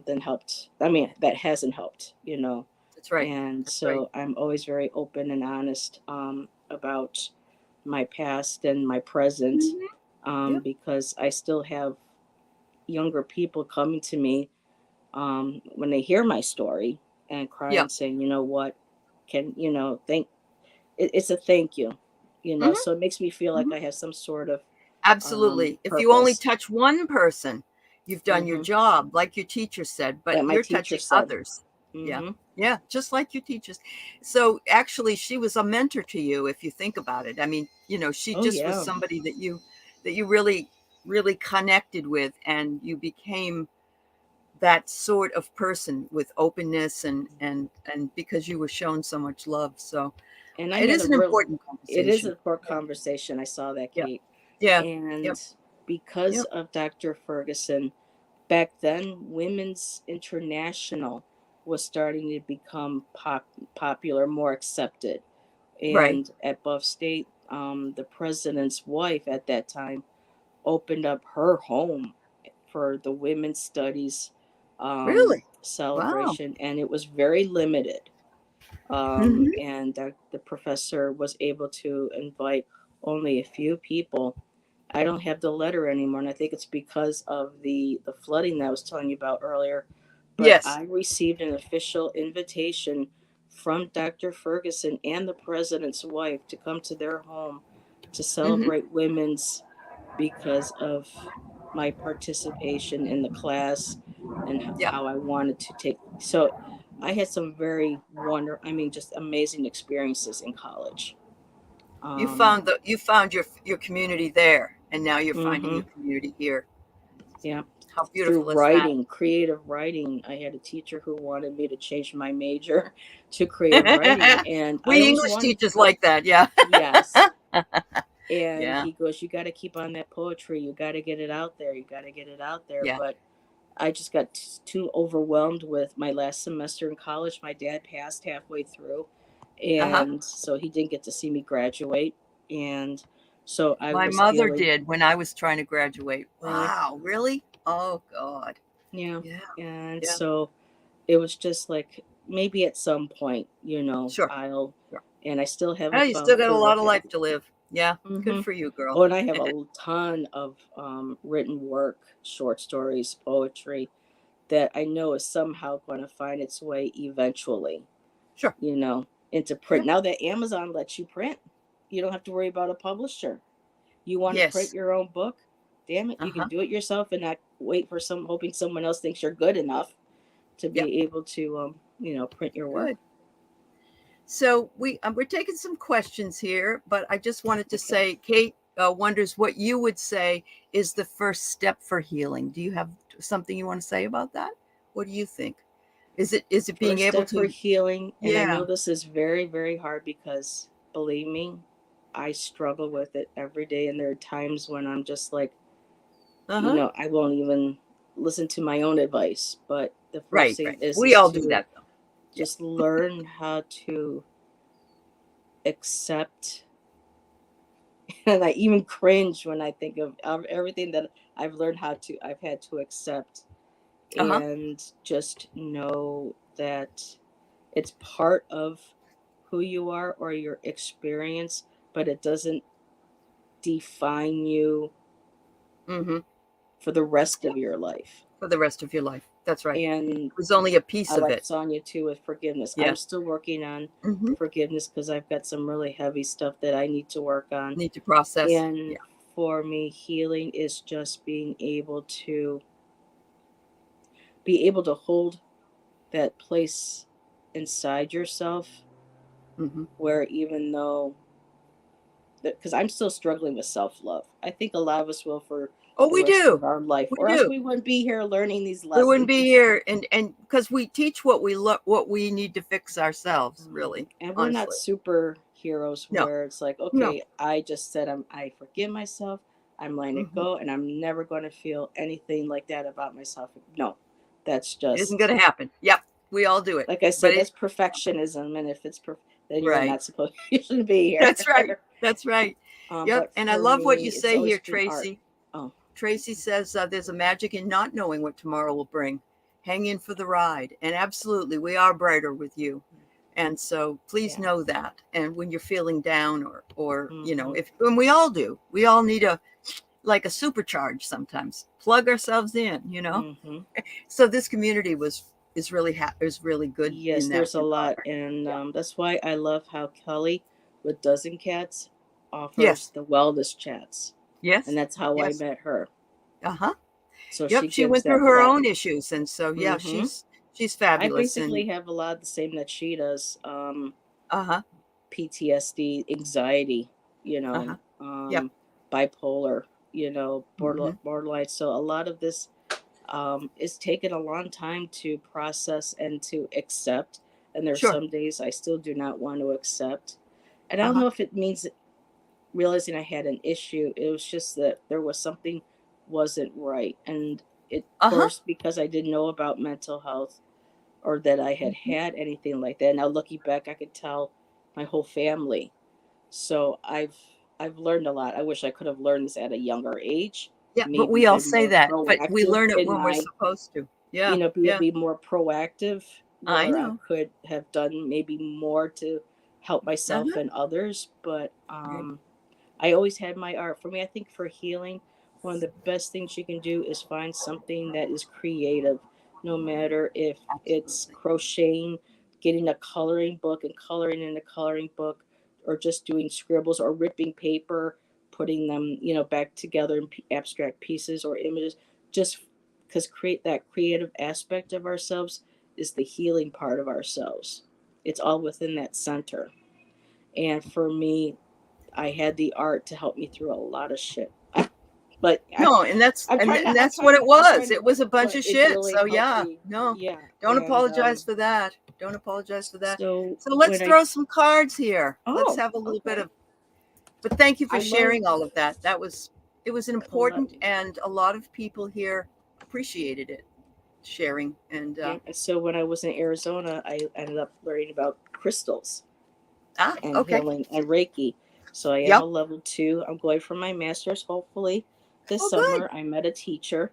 than helped. I mean, that hasn't helped. That's right. And That's right. so I'm always very open and honest about my past and my present, Mhm. Yeah. because I still have younger people coming to me when they hear my story and Yeah. crying, saying, you know what, can thank it's a thank you. Mhm. So it makes me feel like Mhm. I have some sort of Absolutely. If you only purpose. touch one person, you've done your Hmm. job, like your teacher said, but Like my you're teacher touching said. others. Yeah. Hmm. Yeah, just like your teachers. So actually she was a mentor to you if you think about it. I mean, she Oh just was yeah. somebody that you really really connected with, and you became that sort of person with openness and because you were shown so much love. So And I it had is a an real important it is conversation. a core conversation. I saw that, Yeah. Kate. Yeah. And Yep. because Yep. of Dr. Ferguson, back then Women's International was starting to become popular, more accepted. Right. And at Buff State, the president's wife at that time opened up her home for the women's studies Really? Wow. celebration, and it was very limited. Mhm. And the professor was able to invite only a few people. I don't have the letter anymore, and I think it's because of the flooding that I was telling you about earlier. But Yes. I received an official invitation from Dr. Ferguson and the president's wife to come to their home to Mhm. celebrate women's because of my participation in the class and Yeah. how I wanted to take. So I had some very I mean, just amazing experiences in college. Um, You found your community there, and now you're finding hmm your community here. yeah. How Through beautiful is that? writing, creative writing, I had a teacher who wanted me to change my major to creative writing, and I We always English wanted. teachers like that, yeah. Yes. And Yeah. he goes, "You got to keep on that poetry. You got to get it out there. You got to get it out there." Yeah. But I just got too overwhelmed with my last semester in college. My dad passed halfway through, Uh-huh. and so he didn't get to see me graduate. And so I My was mother feeling, did when I was trying to graduate. really, Wow, really? Oh God. yeah. Yeah. And Yeah. so it was just like maybe at some point, Sure. I'll, Sure. and I still Oh, haven't you still found got a through lot with of it. life to live. Yeah. Good Hmm. for you, girl. Oh, and I have a ton of written work, short stories, poetry that I know is somehow going to find its way eventually, Sure. into print. Sure. Now that Amazon lets you print, you don't have to worry about a publisher. You want to print Yes. your own book? Damn it, you can Uh-huh. do it yourself and not wait for hoping someone else thinks you're good enough to Yep. be able to, print your work. Good. So we're taking some questions here, but I just wanted to Okay. say, Kate wonders what you would say is the first step for healing. Do you have something you want to say about that? What do you think? Is it being First able step for to? healing, and I Yeah. know this is very, very hard because believe me, I struggle with it every day. And there are times when I'm just like, Uh huh. I won't even listen to my own advice. But the first Right. thing Right. is We is all do to that though. Yeah. just learn how to accept. And I even cringe when I think of everything that I've had to accept, Uh huh. and just know that it's part of who you are or your experience, but it doesn't define you Mm-hmm. for the rest Yeah. of your life. For the rest of your life. That's right. And It was only a I piece of like it. Sonia too with forgiveness. I'm Yes. still working on Hmm. forgiveness because I've got some really heavy stuff that I need to work on. Need to process. And Yeah. for me, healing is just being able to hold that place inside yourself Hmm. where even though because I'm still struggling with self love. I think a lot of us will for Oh, the we rest do. of our life, We or else do. we wouldn't be here learning these We wouldn't be lessons. here, and because we teach what we look, what we need to fix ourselves. Really, And we're not honestly. superheroes No. where it's like, No. okay, I just said I forgive myself, I'm letting it Hmm. go, and I'm never going to feel anything like that about myself. No, that's It isn't going just to happen. Yep. We all do it, like I but said, it that's perfectionism, and if it's then you're right. not supposed you shouldn't be here. That's right. That's right. Yep. But And I for love what you me, it's say always here, been art. Tracy. Oh, Tracy says there's a magic in not knowing what tomorrow will bring. Hang in for the ride. And absolutely, we are brighter with you. And so please yeah. know that. And when you're feeling down or Mm-hmm. if when we all do, we all need like a supercharge sometimes. Plug ourselves in, Mm-hmm. So this community is really good Yes, in that there's a lot, regard. and Yeah. that's why I love how Kelly with Dozen Cats offers Yes. the wellness chats, and Yes. that's how I Yes. met her. Uh-huh. So Yep. she She gives went through that her plat. own issues. And so yeah, Mm-hmm. she's I fabulous. And basically have a lot of the same that she does. uh-huh. PTSD, anxiety, Uh-huh. Yep. bipolar, Hmm. borderline. So a lot of this it's taken a long time to process and to accept. And there's Sure. some days I still do not want to accept. And I don't Uh-huh. know if it means realizing I had an issue. It was just that there was something wasn't right. And it, of Uh-huh. course, because I didn't know about mental health or that I had Mhm. had anything like that. Now looking back, I could tell my whole family. So I've learned a lot. I wish I could have learned this at a younger age, Yeah, but maybe we all been say more that, but we proactive learn it in when we're my, supposed to. Yeah. Yeah. be more proactive I where I know. could have done maybe more to help myself Uh-huh. and others. But Right. I always had my art. For me, I think for healing, one of the best things you can do is find something that is creative, no matter if it's Absolutely. crocheting, getting a coloring book and coloring in a coloring book, or just doing scribbles or ripping paper, putting them, back together in abstract pieces or images, just because create that creative aspect of ourselves is the healing part of ourselves. It's all within that center. And for me, I had the art to help me through a lot of shit. But No, and that's I'm and, trying and to, that's what it I'm trying was. to, It was a bunch but of it shit. really So helped yeah, me. no, Yeah. don't And apologize for that. Don't apologize for that. so So let's when I, throw some cards here. Let's oh, have a little bit okay. of. But thank you for I love, sharing all of that. It was a lot. important, and a lot of people here appreciated it sharing. And Yeah. So when I was in Arizona, I ended up learning about crystals and okay, healing and Reiki. So I am a yep. level 2. I'm going for my master's hopefully this Oh, good. summer. I met a teacher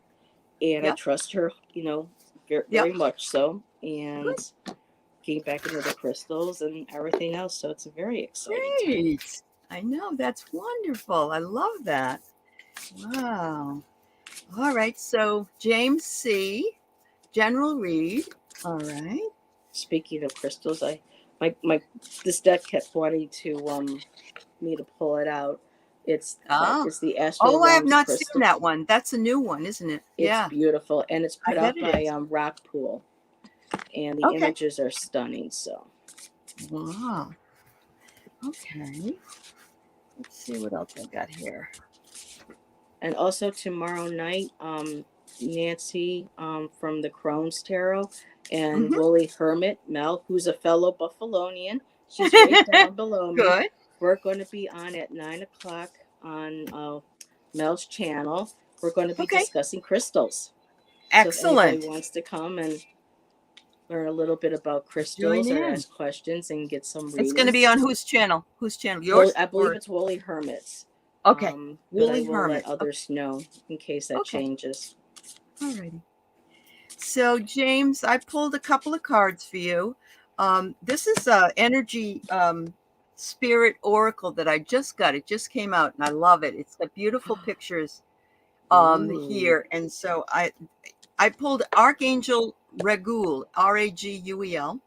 and I Yep, trust her, very, yep. very much so. And Good. getting back into the crystals and everything else. So it's a very exciting time. Great. I know. That's wonderful. I love that. Wow. All right. So, James C., general read. All right. Speaking of crystals, my this deck kept wanting to me to pull it out. Oh, It's the Astral oh, I have Realms not seen crystal. that one. That's a new one, isn't it? It's Yeah, beautiful and it's I put bet out it by is. Rockpool, and the Okay. images are stunning. So Wow. Okay. Let's see what else I got here. and also tomorrow night, Nancy from the Crohn's Tarot and Hmm. Woolly Hermit Mel, who's a fellow Buffalonian. She's right down below me. Good. We're going to be on at 9 o'clock on Mel's channel. We're going to be Okay. discussing crystals. So if anybody Excellent. wants to come and learn a little bit about Join crystals or in. ask questions and get some It's going to be readings, on whose channel? Whose channel? well, Yours I believe or it's Woolly Hermits. okay? But I Woolly will let Hermits. Okay. others know in case that Okay. changes. All righty. So, James, I pulled a couple of cards for you. This is a energy spirit oracle that I just got. It just came out, and I love it. It's got beautiful pictures Ooh. here, and so I pulled Archangel Raguel, Raguel,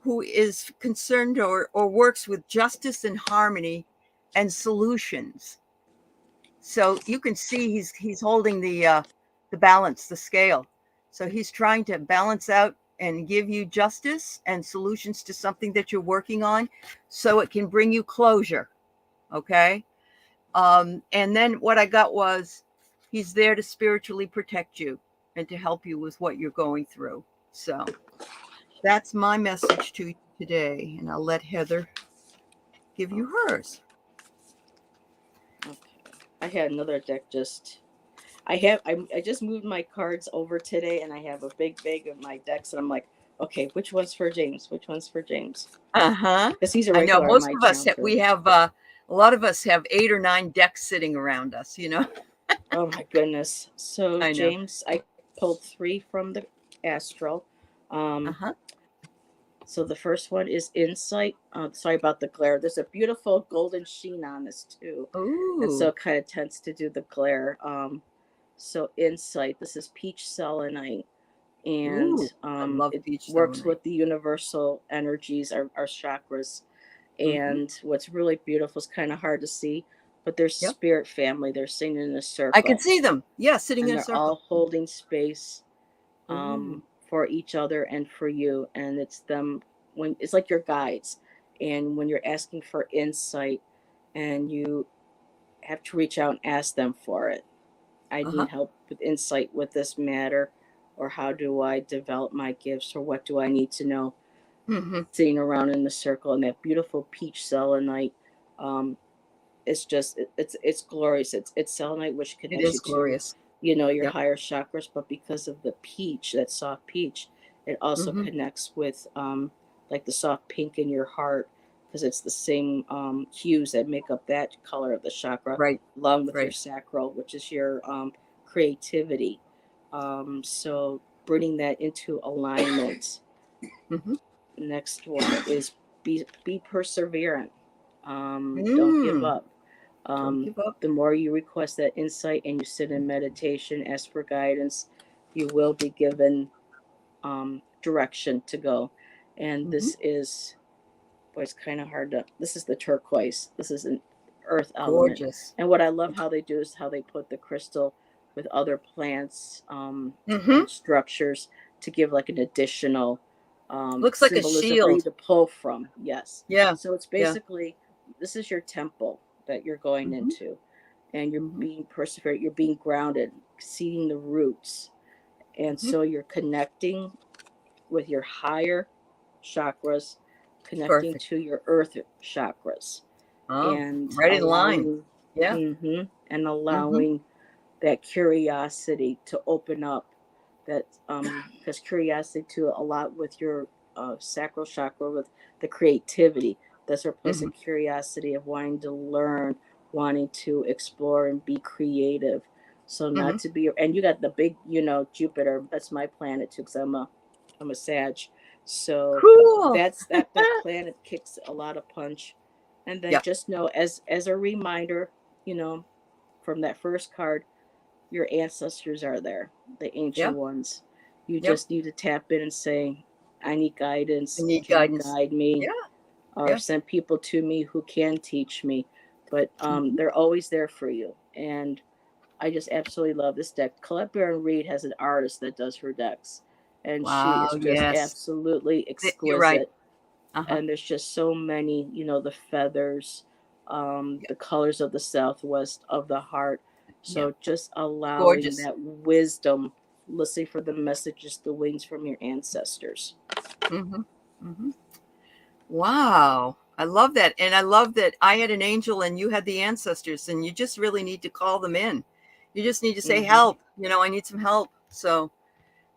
who is concerned or works with justice and harmony and solutions. So you can see he's holding the balance, the scale. So he's trying to balance out and give you justice and solutions to something that you're working on, so it can bring you closure. Okay. And then what I got was he's there to spiritually protect you and to help you with what you're going through. So that's my message to you today. And I'll let Heather give you hers. Okay. I had another deck I just moved my cards over today, and I have a big bag of my decks, and I'm like, okay, which one's for James? Which one's for James? Uh-huh. Because he's a I know regular on most my of us channel too. we have a lot of us have 8 or 9 decks sitting around us, you know. Oh my goodness. So I know. James, I pulled 3 from the astral. Uh-huh. So the first one is insight. Sorry about the glare. There's a beautiful golden sheen on this too, and so Ooh. it kind of tends to do the glare. So insight. This is peach selenite, and Ooh. I love it peach works selenite. with the universal energies, our chakras. Mm-hmm. And what's really beautiful is kind of hard to see, but there's Yep. spirit family. They're singing in a I can circle, see them. Yeah, sitting and in a they're circle. all holding space Ooh. for each other and for you. And it's them, when it's like your guides. And when you're asking for insight, and you have to reach out and ask them for it. I Uh-huh. need help with insight with this matter, or how do I develop my gifts, or what do I need to know? Mm-hmm. Sitting around in the circle, and that beautiful peach selenite. Um, it's just it's glorious. It's selenite, which It connects you is to, glorious. your Yep. higher chakras. But because of the peach, that soft peach, it also Mm-hmm. connects with like the soft pink in your heart, because it's the same hues that make up that color of the chakra, Right. along with your Right. sacral, which is your creativity. So bringing that into alignment. Mm-hmm. Next one is be perseverant. Don't give Mm. up. Don't Um, give up. the more you request that insight and you sit in meditation, ask for guidance, you will be given direction to go. And Mm-hmm. this is, boy, it's kind of hard to. This is the turquoise. This is an earth element. Gorgeous. And what I love how they do is how they put the crystal with other plants Mm-hmm. and structures to give like an additional Looks like a symbolism for you shield. to pull from. Yes. Yeah. So it's Yeah. basically, this is your temple that you're going Mm-hmm. into, and you're Mm-hmm. being perseverant, you're being grounded, seeing the roots. And Mm-hmm. so you're connecting with your higher chakras, connecting Perfect. to your earth chakras, Oh, and right in line. allowing, Yeah. and Mm-hmm. allowing that curiosity to open up. That because curiosity to a lot with your sacral chakra, with the creativity, that's our place Mm-hmm. of curiosity, of wanting to learn, wanting to explore and be creative. So Mm-hmm. not to be, and you got the big, Jupiter. That's my planet too, because I'm a Sag. So Cool. that planet kicks a lot of punch. And then Yep. just know, as a reminder, you know, from that first card, your ancestors are there, the ancient Yep. ones. You Yep. just need to tap in and say, I need I guidance. need Can you guidance. guide me? Yeah. Or Yeah. send people to me who can teach me. But Mm-hmm. they're always there for you. And I just absolutely love this deck. Colette Baron Reed has an artist that does her decks, and she Wow. is just Yes. absolutely You're right. exquisite. Uh-huh. And there's just so many, the feathers, Yep. the colors of the southwest of the heart. Yep. So just allowing Gorgeous. that wisdom, listening for the messages, the wings from your ancestors. Mm-hmm. Mm-hmm. Wow. I love that. And I love that I had an angel and you had the ancestors, and you just really need to call them in. You just need to say, Mm-hmm. help. I need some help. So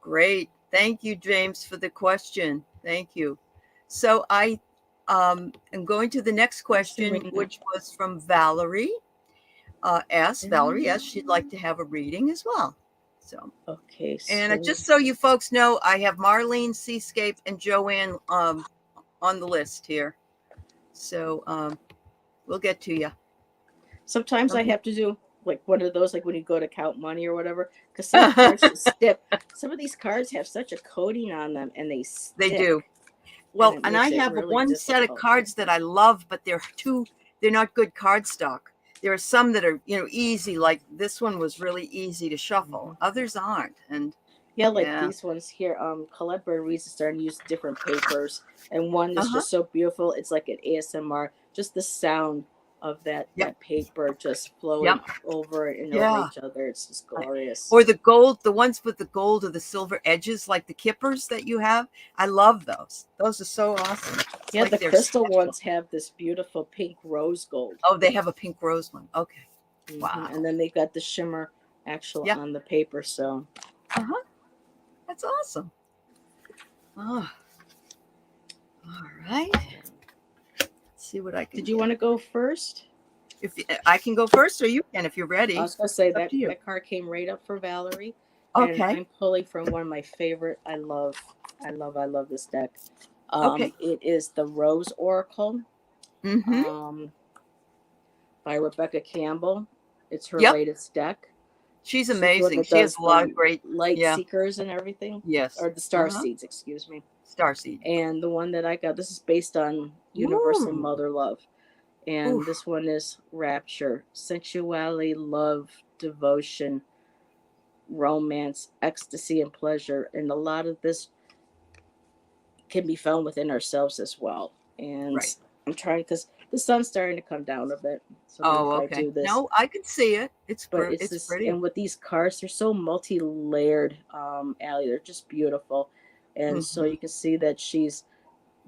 great. Thank you, James, for the question. Thank you. So I am going to the next Hi, question, Serena. which was from Valerie. Valerie S. She'd like to have a reading as well. So, Okay, and so just so you folks know, I have Marlene, Seascape, and Joanne on the list here. So we'll get to you. sometimes I Okay. have to do. like one of those, like when you go to count money or whatever, because some cards just stick. Some of these cards have such a coating on them, and they They stick, do. and Well, it and I makes it have really one set of difficult. cards that I love, but they're not good card stock. There are some that are, easy, like this one was really easy to shuffle. Mhm. Others aren't. And Yeah, like yeah. these ones here. Colette Reese is starting to use different papers, and one is Uh-huh. just so beautiful. It's like an ASMR. Just the sound of Yep. that paper just flowing Yep. over and over Yeah. each other. It's just I- glorious. Or the gold, the ones with the gold or the silver edges, like the kippers that you have. I love those. Those are so awesome. It's Yeah, like the they're crystal special. ones have this beautiful pink rose gold. Oh, they have a pink rose one. Okay. And Wow. then they've got the shimmer actual Yeah. on the paper. So, Uh-huh. That's awesome. Oh, all right. Let's see what I can did you get. want to go first? If I can go first, or you can if you're I ready. was gonna say It's up that to you. that card came right up for Valerie, and Okay. I'm pulling from one of my favorite. I love this deck. Okay. It is the Rose Oracle, Mm-hmm. um, by Rebecca Campbell. It's her Yep. latest deck. She's She's the one amazing. that She has does a lot of the great. light Yeah. seekers and everything, Yes. or the star Uh-huh. seeds, excuse me. Starseed. And the one that I got, this is based on Universal Ooh. Mother Love. And Oof. this one is Rapture, sensuality, love, devotion, romance, ecstasy, and pleasure. And a lot of this can be found within ourselves as well. And Right. I'm trying, because the sun's starting to come down a bit. So maybe Oh, if I okay. do this, No, I can see it. but it's It's this, pretty. and with these cards, they're so multi-layered, Allie. They're just beautiful. And so Mm-hmm. you can see that she's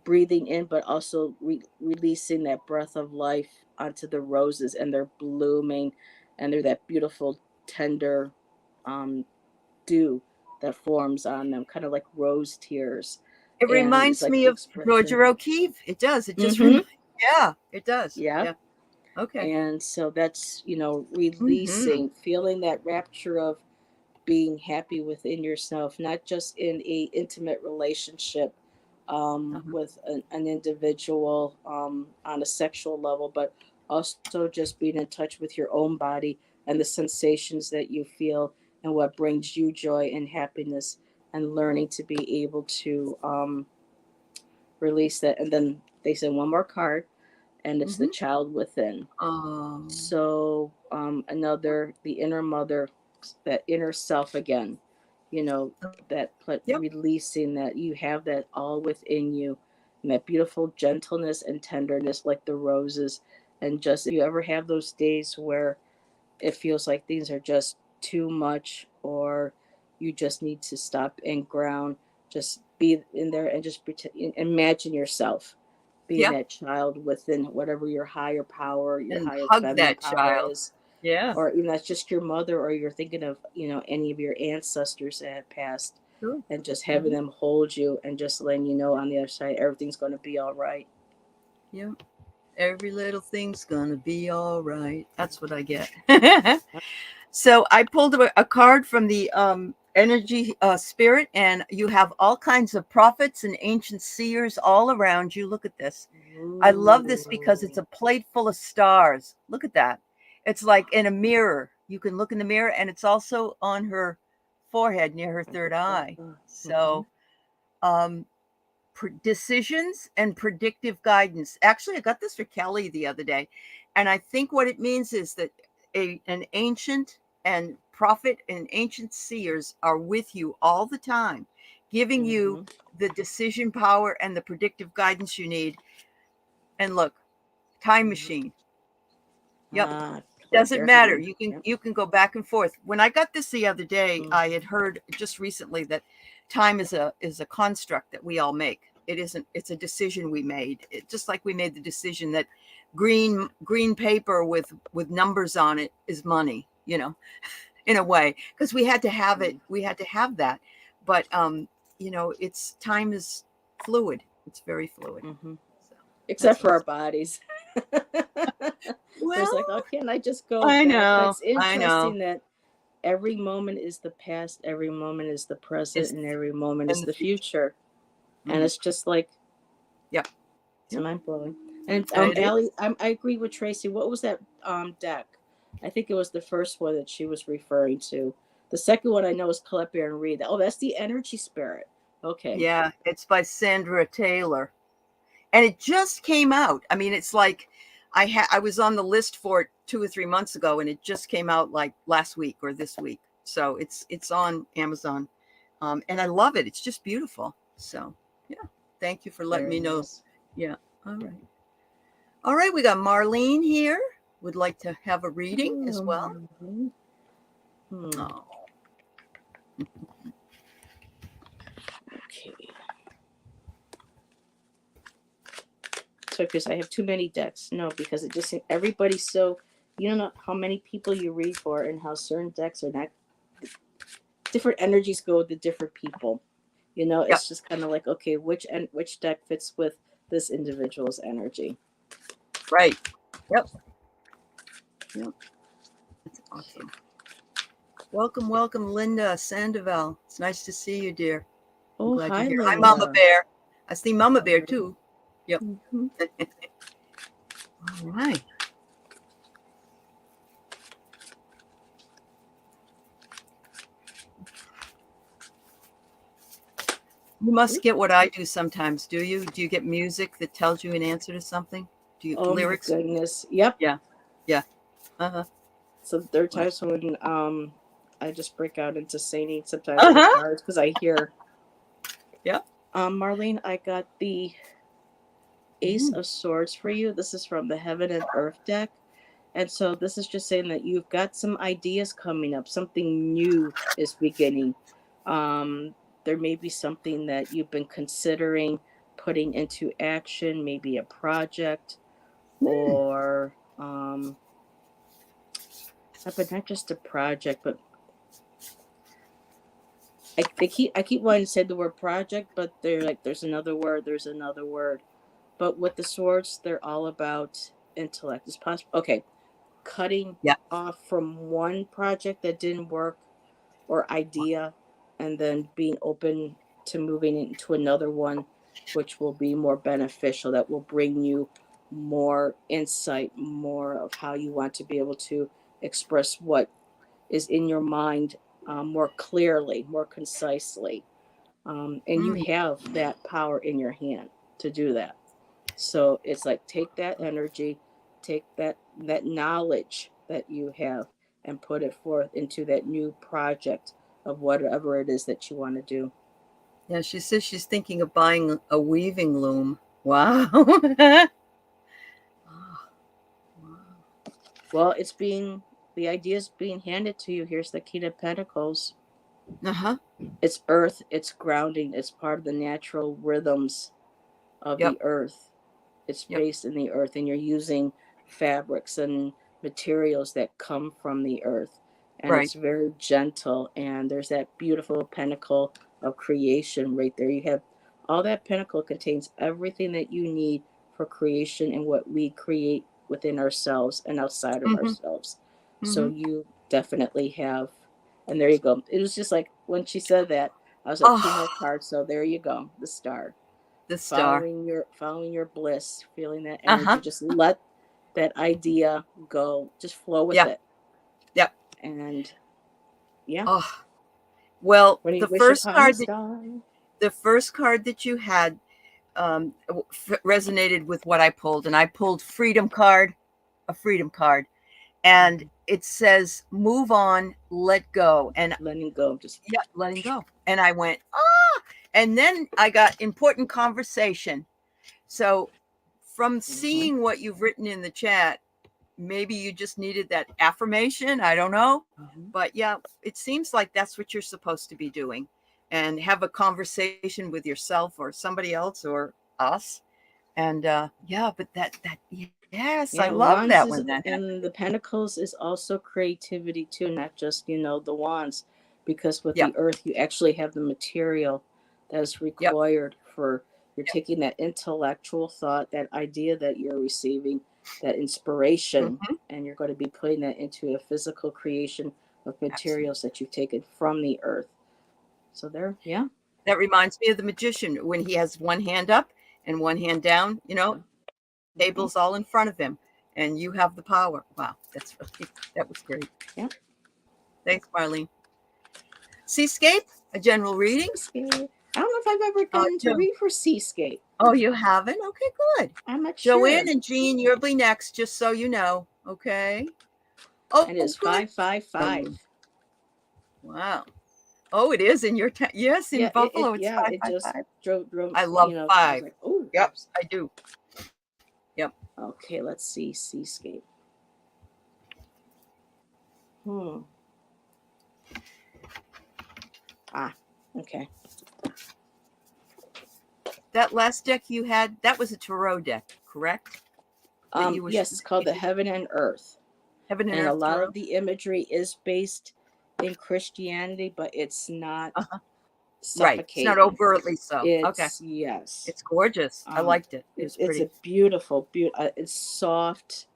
breathing in, but also releasing that breath of life onto the roses, and they're blooming, and they're that beautiful, tender um, dew that forms on them, kind of like rose tears. It And it's reminds like me the of expression. Georgia O'Keeffe. It does. It just Mm-hmm. reminds. Yeah, it does. Yeah. Yeah. Okay. And so that's, Mm-hmm. releasing, feeling that rapture of being happy within yourself, not just in a intimate relationship, Uh-huh. with an individual, on a sexual level, but also just being in touch with your own body and the sensations that you feel, and what brings you joy and happiness, and learning to be able to, release that. And then they say one more card, and it's the Mm-hmm. child within. Um. So, another, the inner mother, that inner self again, that Yep. releasing that you have that all within you, and that beautiful gentleness and tenderness, like the roses. And just, if you ever have those days where it feels like things are just too much, or you just need to stop and ground, just be in there and just imagine yourself being Yep. that child within whatever your higher power, your And higher hug feminine that power child. is. Yeah. Or even that's just your mother, or you're thinking of, any of your ancestors that have passed, Sure. and just having Mm-hmm. them hold you, and just letting you know on the other side everything's going to be all right. Yep. Every little thing's gonna be all right. That's what I get. So I pulled a card from the energy spirit, and you have all kinds of prophets and ancient seers all around you. Look at this. I love this because it's Ooh. a plate full of stars. Look at that. It's like in a mirror. You can look in the mirror, and it's also on her forehead near her third eye. Mm-hmm. So, um, decisions and predictive guidance. Actually, I got this for Kelly the other day, and I think what it means is that an ancient and prophet and ancient seers are with you all the time, giving you Mm-hmm. the decision power and the predictive guidance you need. And look, time Mm-hmm. machine. Yep. Ah, Doesn't matter. clairvoyant. You can Yep. you can go back and forth. When I got this the other day, Mm. I had heard just recently that time is a construct that we all make. It isn't. It's a decision we made. Just like we made the decision that green paper with numbers on it is money. In a way, because we had to have it. We had to have that. But it's time is fluid. It's very fluid. Mm-hmm. So Except that's for our awesome. bodies. There's like, oh, Well, can't I just go I back? But know. it's I know. interesting that every moment is the past, every moment is the present, Is and every moment in is the the future. future. And Mhm. it's just like, Yep. it's Yep. mind blowing. And It Allie, is. I agree with Tracy. What was that deck? I think it was the first one that she was referring to. The second one I know is Collect Bear and Read. Oh, that's the energy spirit. Okay. Yeah, it's by Sandra Taylor. And it just came out. I mean, it's like I was on the list for it 2 or 3 months ago, and it just came out like last week or this week. So it's on Amazon. And I love it. It's just beautiful. So yeah. Thank you for letting Very me know. nice. Yeah. All right. All right, we got Marlene here. Would like to have a reading as well. Oh. Okay. So because I have too many decks. No, because it just everybody's so, you don't know how many people you read for and how certain decks are not, different energies go with the different people. You know, Yep. it's just kind of like, okay, which deck fits with this individual's energy. Right. Yep. Yep. That's awesome. Welcome, welcome, Linda Sandoval. It's nice to see you, dear. I'm Oh, glad hi, you're here. Linda. Hi, Mama Bear. I see Mama Bear too. Yep. Mm-hmm. All right. You must get what I do sometimes, do you? Do you get music that tells you an answer to something? Do you Oh lyrics? my goodness. Yep. Yeah. Yeah. Uh-huh. So there are times when I just break out into singing sometimes with Uh-huh. cards because I hear. Yeah. Marlene, I got the Ace of Swords for you. This is from the Heaven and Earth deck. And so this is just saying that you've got some ideas coming up. Something new is beginning. There may be something that you've been considering putting into action, maybe a project or but not just a project, but I keep wanting to say the word project, but they're like there's another word. But with the swords, they're all about intellect. It's possible. Okay, cutting Yeah. off from one project that didn't work or idea, and then being open to moving into another one, which will be more beneficial. That will bring you more insight, more of how you want to be able to express what is in your mind more clearly, more concisely. And you have that power in your hand to do that. So it's like take that energy, take that knowledge that you have and put it forth into that new project of whatever it is that you want to do. Yeah, she says she's thinking of buying a weaving loom. Wow. Well, the idea is being handed to you. Here's the King of Pentacles. Uh-huh. It's earth, it's grounding, it's part of the natural rhythms of Yep. the earth. It's Yep. based in the earth, and you're using fabrics and materials that come from the earth. And Right. it's very gentle. And there's that beautiful pinnacle of creation right there. You have all that pinnacle contains everything that you need for creation and what we create within ourselves and outside of ourselves. So you definitely have, and there you go. It was just like when she said that, I was like, two more cards. So there you go, the star. The star. Following your bliss, feeling that Uh-huh. energy. Just let that idea go. Just flow with Yeah. it. Yep. And yeah. Oh. Well, When you the wish first upon a card star. that you had resonated with what I pulled, and I pulled a freedom card, and it says move on, let go, and Letting go. Just yeah, letting go. And I went, ah, and then I got important conversation. So from seeing what you've written in the chat, maybe you just needed that affirmation. I don't know. But yeah, it seems like that's what you're supposed to be doing, and have a conversation with yourself or somebody else or us. And yeah, but that yes, I yeah, love wands that is, when that and happens. the pentacles is also creativity too, not just, the wands. Because with Yep. the earth, you actually have the material that is Yep. required for, you're Yep. taking that intellectual thought, that idea that you're receiving, that inspiration, and you're going to be putting that into a physical creation of materials Absolutely. that you've taken from the earth. So there, yeah. That reminds me of the magician when he has one hand up and one hand down, Yeah. tables all in front of him. and you have the power. Wow, that was great. Yeah. Thanks, Marlene. Seascape, a general reading. Seascape. I don't know if I've ever gotten to read for Seascape. Oh, you haven't? Okay, good. I'm not Joanne sure. and Jean, you'll be next, just so you know. Okay. Oh, and it's good. 555. Wow. Oh, it is in your yes, in Yeah, Buffalo, it's it just 555. drove. I love I was 5. like, oh, Yep, I do. Yep. Okay, let's see. Seascape. Okay. That last deck you had, that was a tarot deck, correct? Yes, it's called the Heaven and Earth. Heaven and And Earth a lot tarot? of the imagery is based in Christianity, but it's not suffocating. Right. It's not overtly so. Okay. Yes. It's gorgeous. I liked it. It's It's a beautiful, it's soft.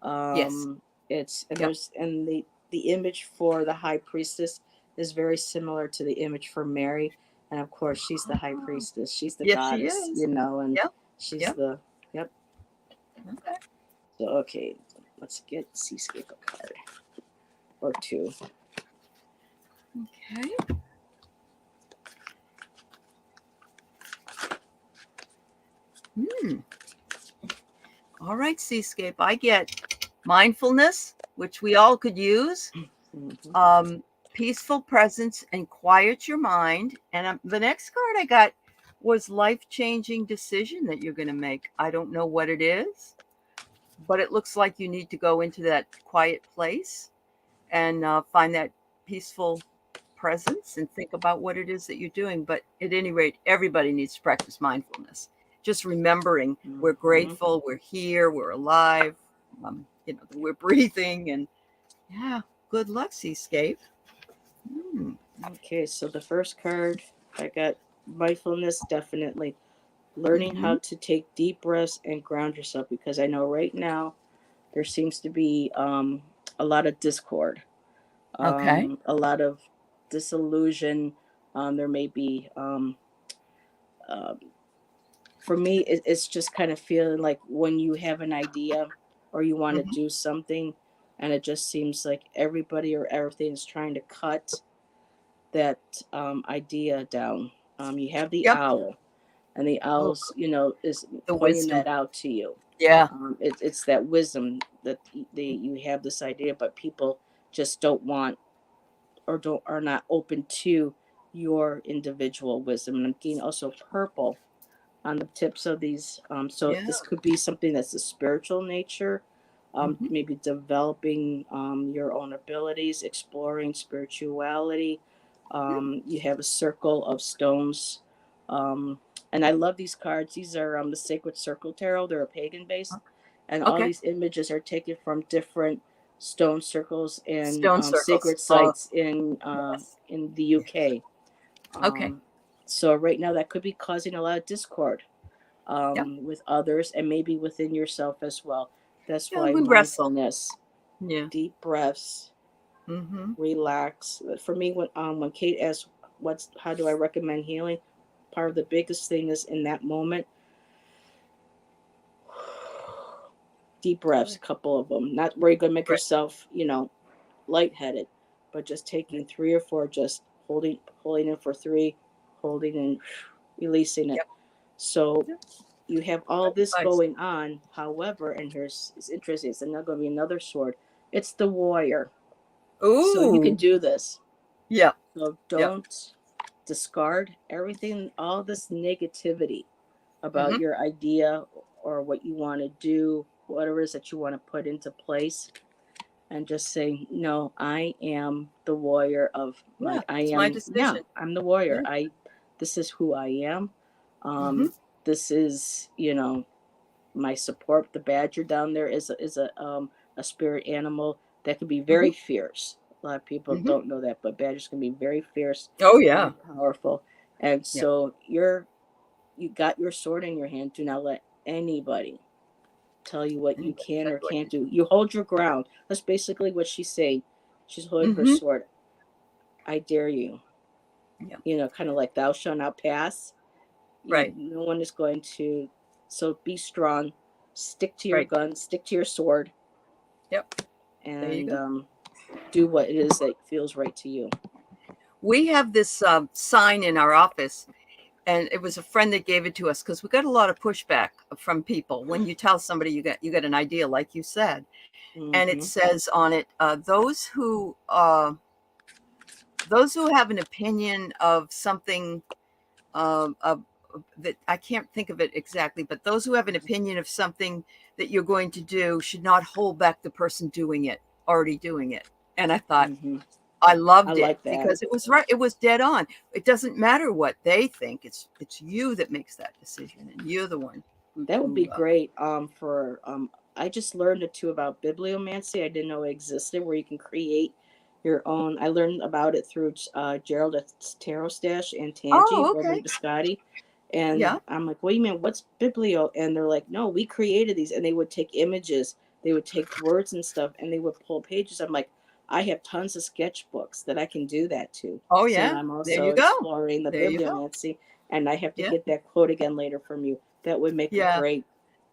Yes. It's and there's and the image for the high priestess is very similar to the image for Mary, and of course she's the high priestess. She's the goddess, she is. and Yep. she's the Okay. So okay, let's get Seascape a card or two. Okay. All right, Seascape. I get mindfulness, which we all could use. Peaceful presence and quiet your mind. And the next card I got was life-changing decision that you're going to make. I don't know what it is, but it looks like you need to go into that quiet place and find that peaceful presence and think about what it is that you're doing. But at any rate, everybody needs to practice mindfulness. Just remembering we're grateful, we're here, we're alive, we're breathing, and yeah, good luck, Seascape. Okay, so the first card I got mindfulness, definitely learning how to take deep breaths and ground yourself, because I know right now there seems to be a lot of discord, Okay. a lot of disillusion. There may be for me, it's just kind of feeling like when you have an idea or you want to do something, and it just seems like everybody or everything is trying to cut that idea down. You have the owl, and the owl's, is The pointing wisdom. that out to you. Yeah. It's that wisdom that you have this idea, but people just don't want or are not open to your individual wisdom. And I'm getting also purple on the tips of these. So this could be something that's a spiritual nature, maybe developing your own abilities, exploring spirituality. You have a circle of stones. And I love these cards. These are the Sacred Circle Tarot. They're a pagan base. And all these images are taken from different stone circles and sacred sites in the UK. So right now that could be causing a lot of discord with others and maybe within yourself as well. That's why mindfulness, deep breaths, relax. For me, when Kate asks how do I recommend healing, part of the biggest thing is in that moment, deep breaths, a couple of them. Not where you're gonna make yourself, lightheaded, but just taking 3 or 4, just holding in for 3, holding and releasing it. So you have all this going on. However, and it's interesting, it's not going to be another sword. It's the warrior. Ooh. So you can do this. Yeah. So don't discard everything, all this negativity about your idea or what you want to do, whatever it is that you want to put into place, and just say, no, I am the warrior of my decision. Yeah, I'm the warrior. This is who I am. This is, my support. The badger down there is a spirit animal that can be very fierce. A lot of people don't know that, but badgers can be very fierce. Oh yeah, powerful. And so you got your sword in your hand. Do not let anybody tell you what you can or can't do. You hold your ground. That's basically what she's saying. She's holding her sword. I dare you. Kind of like thou shalt not pass. No one is going to. So be strong. stick to your Right. gun, stick to your sword, Yep. There you and go. do what it is that feels right to you. We have this sign in our office, and it was a friend that gave it to us because we got a lot of pushback from people when you tell somebody you got an idea, like you said, and it Mm-hmm. says on it, those who have an opinion of something, of that I can't think of it exactly, but those who have an opinion of something that you're going to do should not hold back the person already doing it. And I thought, Mm-hmm. I I loved it like that. because it was right. It was dead on. It doesn't matter what they think. It's you that makes that decision, and you're the one That would be who great. For I just learned it too about bibliomancy. I didn't know it existed, where you can create your own. I learned about it through Gerald at Tarot Stash and Tangi, oh, Beverly okay. Biscotti. And Yeah. I'm like, what do you mean? What's biblio? And they're like, no, we created these. And they would take images, they would take words and stuff, and they would pull pages. I'm like, I have tons of sketchbooks that I can do that to. Oh, So yeah. I'm There also you go. exploring the There you go. bibliomancy, and I have to Yeah. get that quote again later from you. That would make a Yeah. great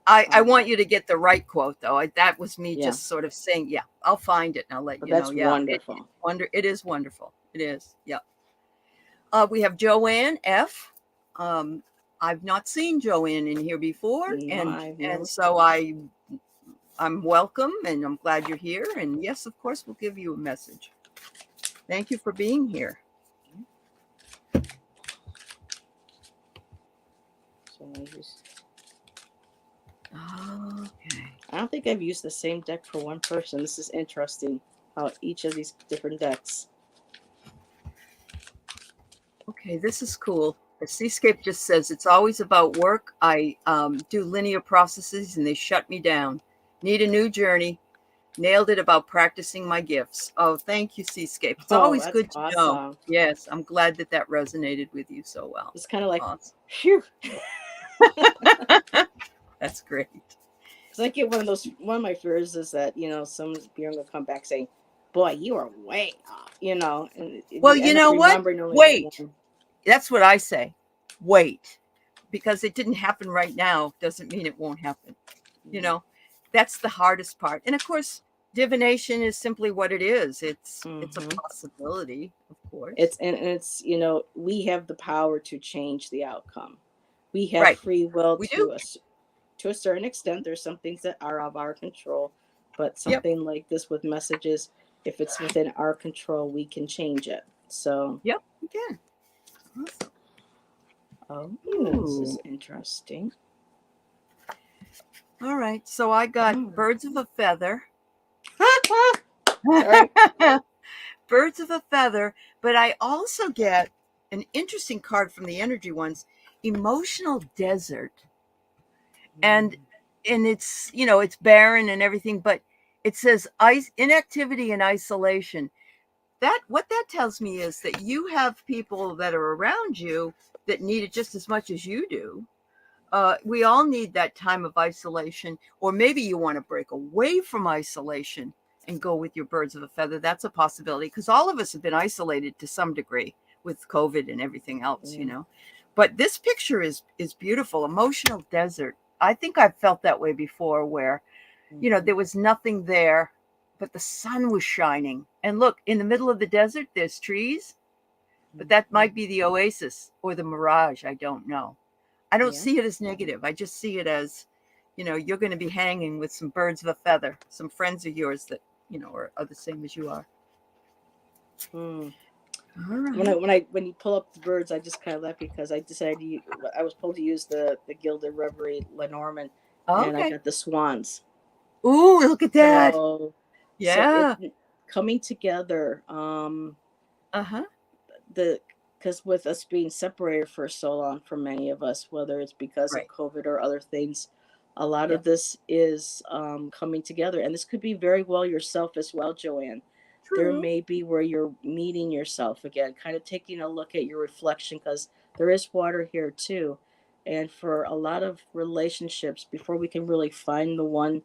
I um want you to get the right quote though. That was me yeah, just sort of saying, yeah, I'll find it and I'll let but you know. that's Yeah. wonderful. It is wonderful. It is. Yeah. We have Joanne F. Um, I've not seen Joanne in here before, No, and I've and never. so I'm welcome, and I'm glad you're here. And yes, of course, we'll give you a message. Thank you for being here. So Okay. I don't think I've used the same deck for one person. This is interesting how each of these different decks. Okay, this is cool. The Seascape just says it's always about work. I do linear processes and they shut me down. Need a new journey. Nailed it about practicing my gifts. Oh, thank you, Seascape. It's Oh, always that's good to know. awesome. Yes, I'm glad that that resonated with you so well. It's kind of like, Awesome. phew. That's great. Because I get one of my fears is that, some people will come back saying, boy, you are way off, and Well, you you end up know what? remembering only the Wait. one. That's what I say. Wait. Because it didn't happen right now doesn't mean it won't happen. You know, that's the hardest part. And of course, divination is simply what it is. It's a Mm-hmm. possibility, of course. It's we have the power to change the outcome. We have Right. free will We do. to a certain extent. There's some things that are of our control, but Yep. something like this with messages, if it's within our control, we can change it. So, Yep. We can. Awesome. oh, this is Ooh. interesting. All right. So I got Oh. birds of a feather. Sorry. Birds of a feather, but I also get an interesting card from the energy ones, emotional desert. And it's, it's barren and everything, but it says inactivity and isolation. That what that tells me is that you have people that are around you that need it just as much as you do. We all need that time of isolation, or maybe you want to break away from isolation and go with your birds of a feather. That's a possibility because all of us have been isolated to some degree with COVID and everything else, Yeah. But this picture is beautiful. Emotional desert. I think I've felt that way before, where there was nothing there, but the sun was shining. And look, in the middle of the desert, there's trees, but that might be the oasis or the mirage. I don't know. I don't Yeah. see it as negative. I just see it as, you're going to be hanging with some birds of a feather, some friends of yours that, are the same as you are. Hmm. All When right. when you pull up the birds, I just kind of laugh because I decided I was told to use the Gilded Reverie Lenormand, and I Okay. got the swans. Ooh, look at that. So it Yeah. coming together. Uh-huh. The Because with us being separated for so long from many of us, whether it's because of Right. COVID or other things, a lot of Yep. this is coming together, and this could be very well yourself as well, Joanne. There True. may be where you're meeting yourself again, kind of taking a look at your reflection, because there is water here too. And for a lot of relationships, before we can really find the one,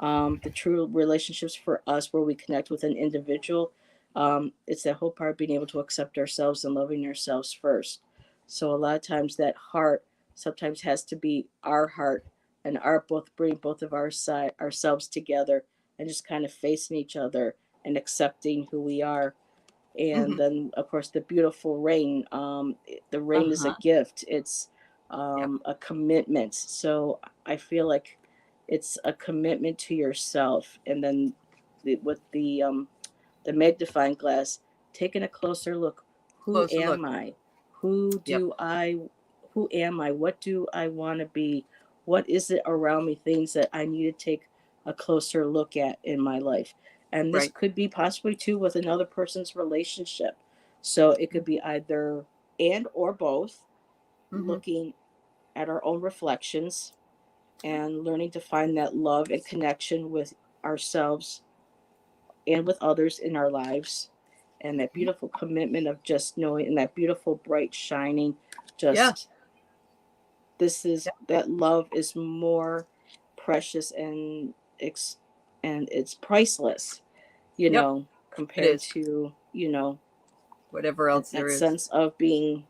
the true relationships for us where we connect with an individual, it's that whole part of being able to accept ourselves and loving ourselves first. So a lot of times that heart sometimes has to be our heart and our both bring both of ourselves together and just kind of facing each other and accepting who we are. And Hmm. then of course the beautiful rain. The rain is a Uh-huh. gift. It's Yep. a commitment. So I feel like it's a commitment to yourself. And then with the magnifying glass, taking a closer look. Who Closer look. am I? Who Yep. do I? Who am I? What do I want to be? What is it around me? Things that I need to take a closer look at in my life. And this Right. could be possibly too with another person's relationship. So it could be either and or both, Mm-hmm. looking at our own reflections and learning to find that love and connection with ourselves and with others in our lives, and that beautiful commitment of just knowing, and that beautiful bright shining, Yeah. just this is Yeah. that love is more precious and and it's priceless, Yep. It compared is. to, Whatever else that there is. sense of being,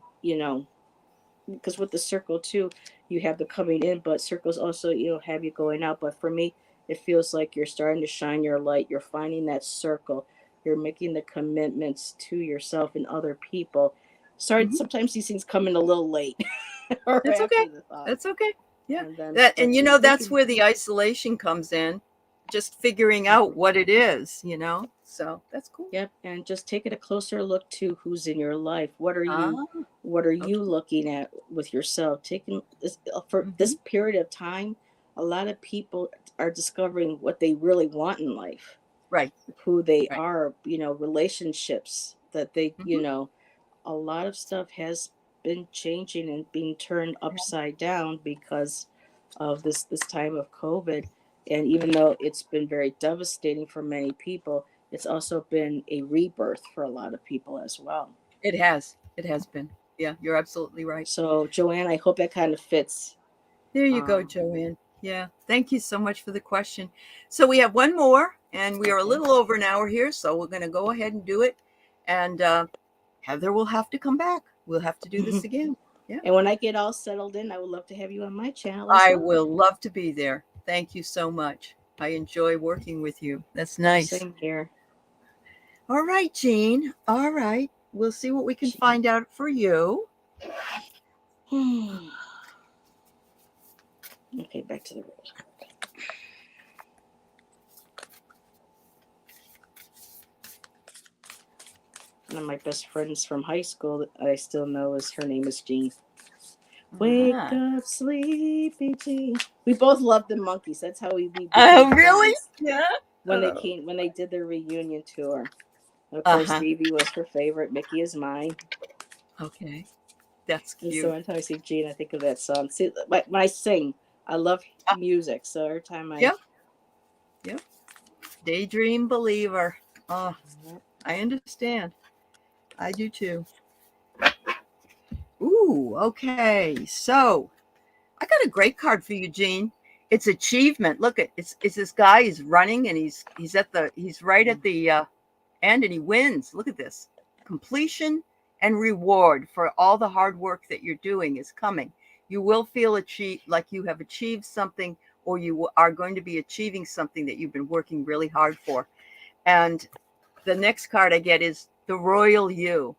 because with the circle too, you have the coming in, but circles also, have you going out. But for me, it feels like you're starting to shine your light. You're finding that circle. You're making the commitments to yourself and other people. Sorry, Hmm. sometimes these things come in a little late or That's okay. after the thought, That's okay. Yeah. and then That, but and just that's looking. where the isolation comes in. Just figuring out what it is. So that's cool. Yep, and just taking a closer look to who's in your life. Ah, What are you okay. looking at with yourself? Taking this for Hmm. this period of time, a lot of people are discovering what they really want in life, Right. who they Right. are, relationships that they, Hmm. a lot of stuff has been changing and being turned upside down because of this time of COVID. And even though it's been very devastating for many people, it's also been a rebirth for a lot of people as well. It has. It has been. Yeah, you're absolutely right. So Joanne, I hope that kind of fits. There you go, Um, Joanne. Yeah. Thank you so much for the question. So we have one more, and we are a okay. little over an hour here, so we're going to go ahead and do it. And Heather will have to come back. We'll have to do this And again. Yeah. when I get all settled in, I would love to have you on my channel as I well. will love to be there. Thank you so much. I enjoy working with you. That's nice. Same here. All right, Jean. All right. We'll see what we can Gee. find out for you. Okay, back to the rose. One of my best friends from high school that I still know is her name is Jean. Wake Ah. up, sleepy Jean. We both loved the Monkees. That's how we became Oh, really? friends. Yeah. Oh. When they did their reunion tour. Of Uh course, huh. Stevie was her favorite. Mickey is mine. Okay. That's And so cute. anytime I see Jean, I think of that song. See, when I sing, I love Ah, music. So every time I, yep. Yep. Daydream believer. Oh, I understand. I do too. Ooh, okay. So I got a great card for you, Jean. It's achievement. Look at it's this guy. He's running and he's right at the end and he wins. Look at this. Completion and reward for all the hard work that you're doing is coming. You will feel like you have achieved something, or you are going to be achieving something that you've been working really hard for. And the next card I get is the royal you.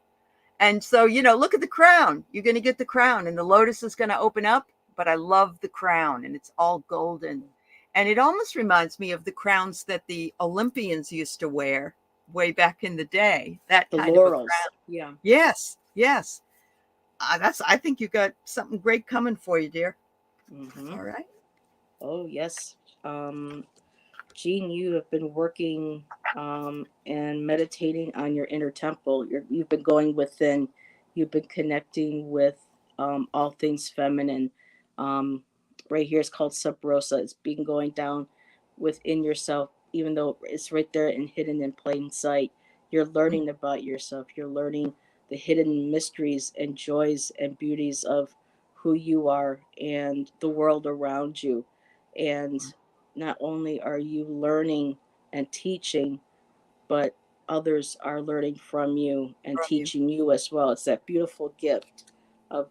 And so, look at the crown. You're going to get the crown, and the lotus is going to open up. But I love the crown, and it's all golden. And it almost reminds me of the crowns that the Olympians used to wear way back in the day. That the kind of a laurels. crown. Yeah. Yes, yes. I think you got something great coming for you, dear. Mm-hmm. All right. Oh, yes. Jean, you have been working and meditating on your inner temple. You've been going within, you've been connecting with all things feminine. Um, right here, it's called Sub Rosa. It's been going down within yourself, even though it's right there and hidden in plain sight. You're learning about yourself, you're learning the hidden mysteries and joys and beauties of who you are and the world around you. And not only are you learning and teaching, but others are learning from you and From you. teaching you as well. It's that beautiful gift of,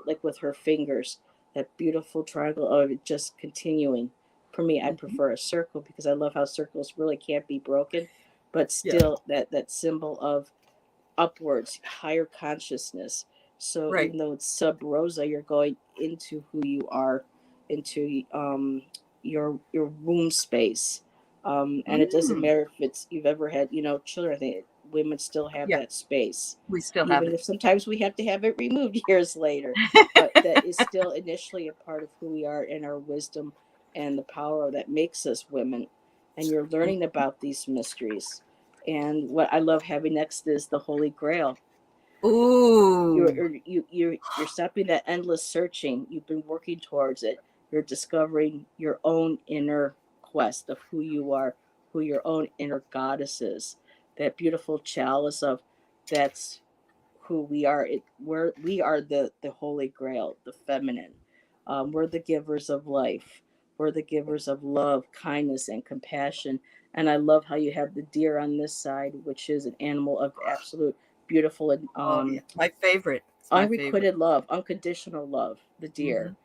like with her fingers. that beautiful triangle of it just continuing. For me, I Mhm. prefer a circle because I love how circles really can't be broken, but Yeah. still that symbol of upwards, higher consciousness. So Right. even though it's sub rosa, you're going into who you are, into your womb space. And it doesn't Mm. matter if it's you've ever had, children. I think women still have Yeah. that space, We still have even it. if sometimes we have to have it removed years later. But that is still initially a part of who we are and our wisdom and the power that makes us women. And you're learning about these mysteries. And what I love having next is the Holy Grail. Ooh. You're stopping that endless searching. You've been working towards it. You're discovering your own inner quest of who you are, who your own inner goddess is. That beautiful chalice of that's who we are. We are the Holy Grail, the feminine. We're the givers of life. We're the givers of love, kindness, and compassion. And I love how you have the deer on this side, which is an animal of absolute beautiful and Oh yeah. My favorite. It's my favorite. unrequited love, unconditional love. The Hmm. deer,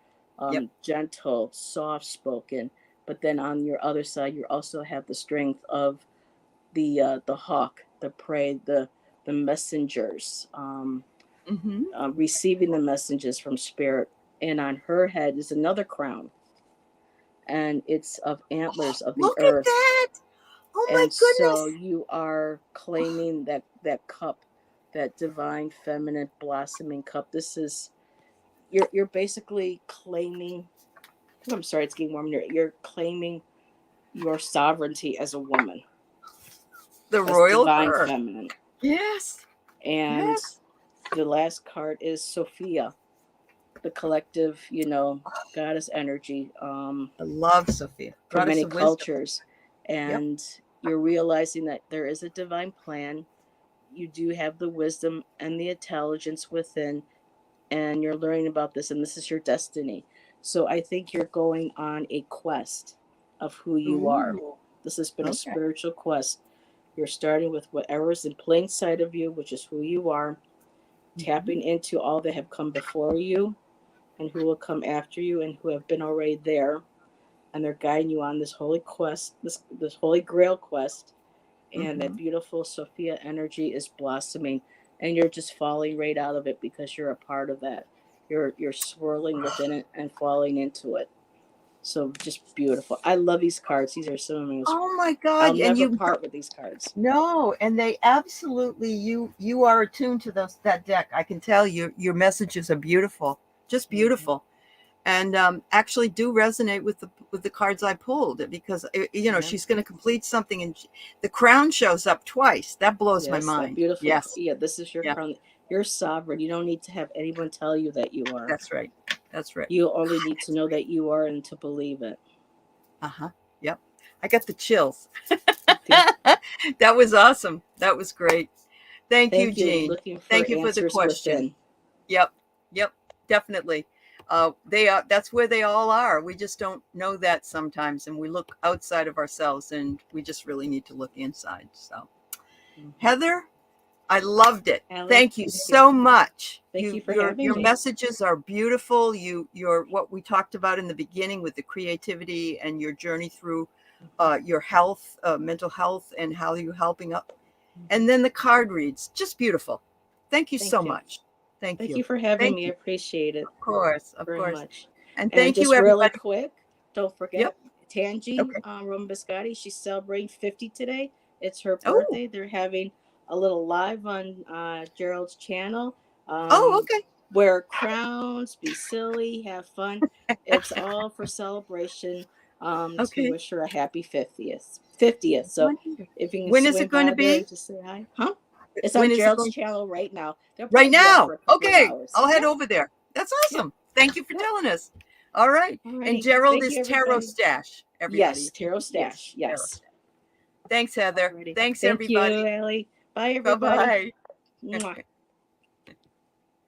Yep. gentle, soft spoken. But then on your other side, you also have the strength of the hawk, the prey, the messengers, Hmm. receiving the messages from spirit. And on her head is another crown, and it's of antlers of the Look at earth. that. Oh my And so goodness. you are claiming that cup, that divine feminine blossoming cup. This is you're basically claiming. I'm sorry, it's getting warm. You're claiming your sovereignty as a woman, The as royal divine her. feminine. Yes. And Yes. the last card is Sophia, the collective, goddess energy, I love Sophia. for Goddess many of wisdom. cultures. Yep. And you're realizing that there is a divine plan. You do have the wisdom and the intelligence within, and you're learning about this, and this is your destiny. So I think you're going on a quest of who you are. Ooh. This has been a Okay. spiritual quest. You're starting with whatever is in plain sight of you, which is who you are, Hmm. tapping into all that have come before you and who will come after you and who have been already there. And they're guiding you on this holy quest, this holy grail quest. And that Hmm. beautiful Sophia energy is blossoming, and you're just falling right out of it because you're a part of that. You're swirling within it and falling into it. So just beautiful. I love these cards. These are some of my most. Oh my I'll God. And never you part with these cards. no, and they absolutely you are attuned to that deck. I can tell your messages are beautiful. Just Mm-hmm. beautiful. And actually do resonate with the cards I pulled because Yeah. she's going to complete something and the crown shows up twice. That blows my Yes, that mind. beautiful. Yes. Yeah, this is your Yeah. crown. You're sovereign. You don't need to have anyone tell you that you are. That's right. That's right. You only need to That's know right. that you are and to believe it. Uh-huh. Yep. I got the chills. Okay. That was awesome. That was great. Thank you, Thank you. Jean. Looking for Thank you for the answers question. within. Yep. Yep. Definitely. They are. That's where they all are. We just don't know that sometimes, and we look outside of ourselves, and we just really need to look inside. So, Mm-hmm. Heather, I loved it. Allie, Thank you thank you. so much. Thank you for having Your me. messages are beautiful. Your what we talked about in the beginning with the creativity and your journey through your health, mental health, and how you're helping up. Mm-hmm. And then the card reads, just beautiful. Thank you so Thank you. much. Thank Thank you. you for having Thank me. I you. appreciate it Of course, of very course. much. And And thank you, just really everybody. quick, don't Yep. forget Tangi Okay. Biscotti. She's celebrating 50 today. It's her Oh, birthday. They're having a little live on Gerald's channel. oh, Um, okay. wear crowns, be silly, have fun. It's all for celebration, to Okay. wish her a happy 50th. 50th. So Wonderful. if you can When is swing it going to by there be? and just say hi. Huh? It's When on is it Gerald's going? channel right now. They'll Right probably be on now. for a couple of Okay. hours. I'll head Yep. over there. That's Yep. awesome. Thank you for Yep. telling us. All right. And Alrighty. Gerald Thank is you, Tarot everybody. Stash, everybody. Yes, Tarot Yes, Stash. Tarot Yes. Stash. Thanks, Heather. Alrighty. Thanks, Thank you, everybody. Allie. Bye, everybody. Bye-bye. Mwah.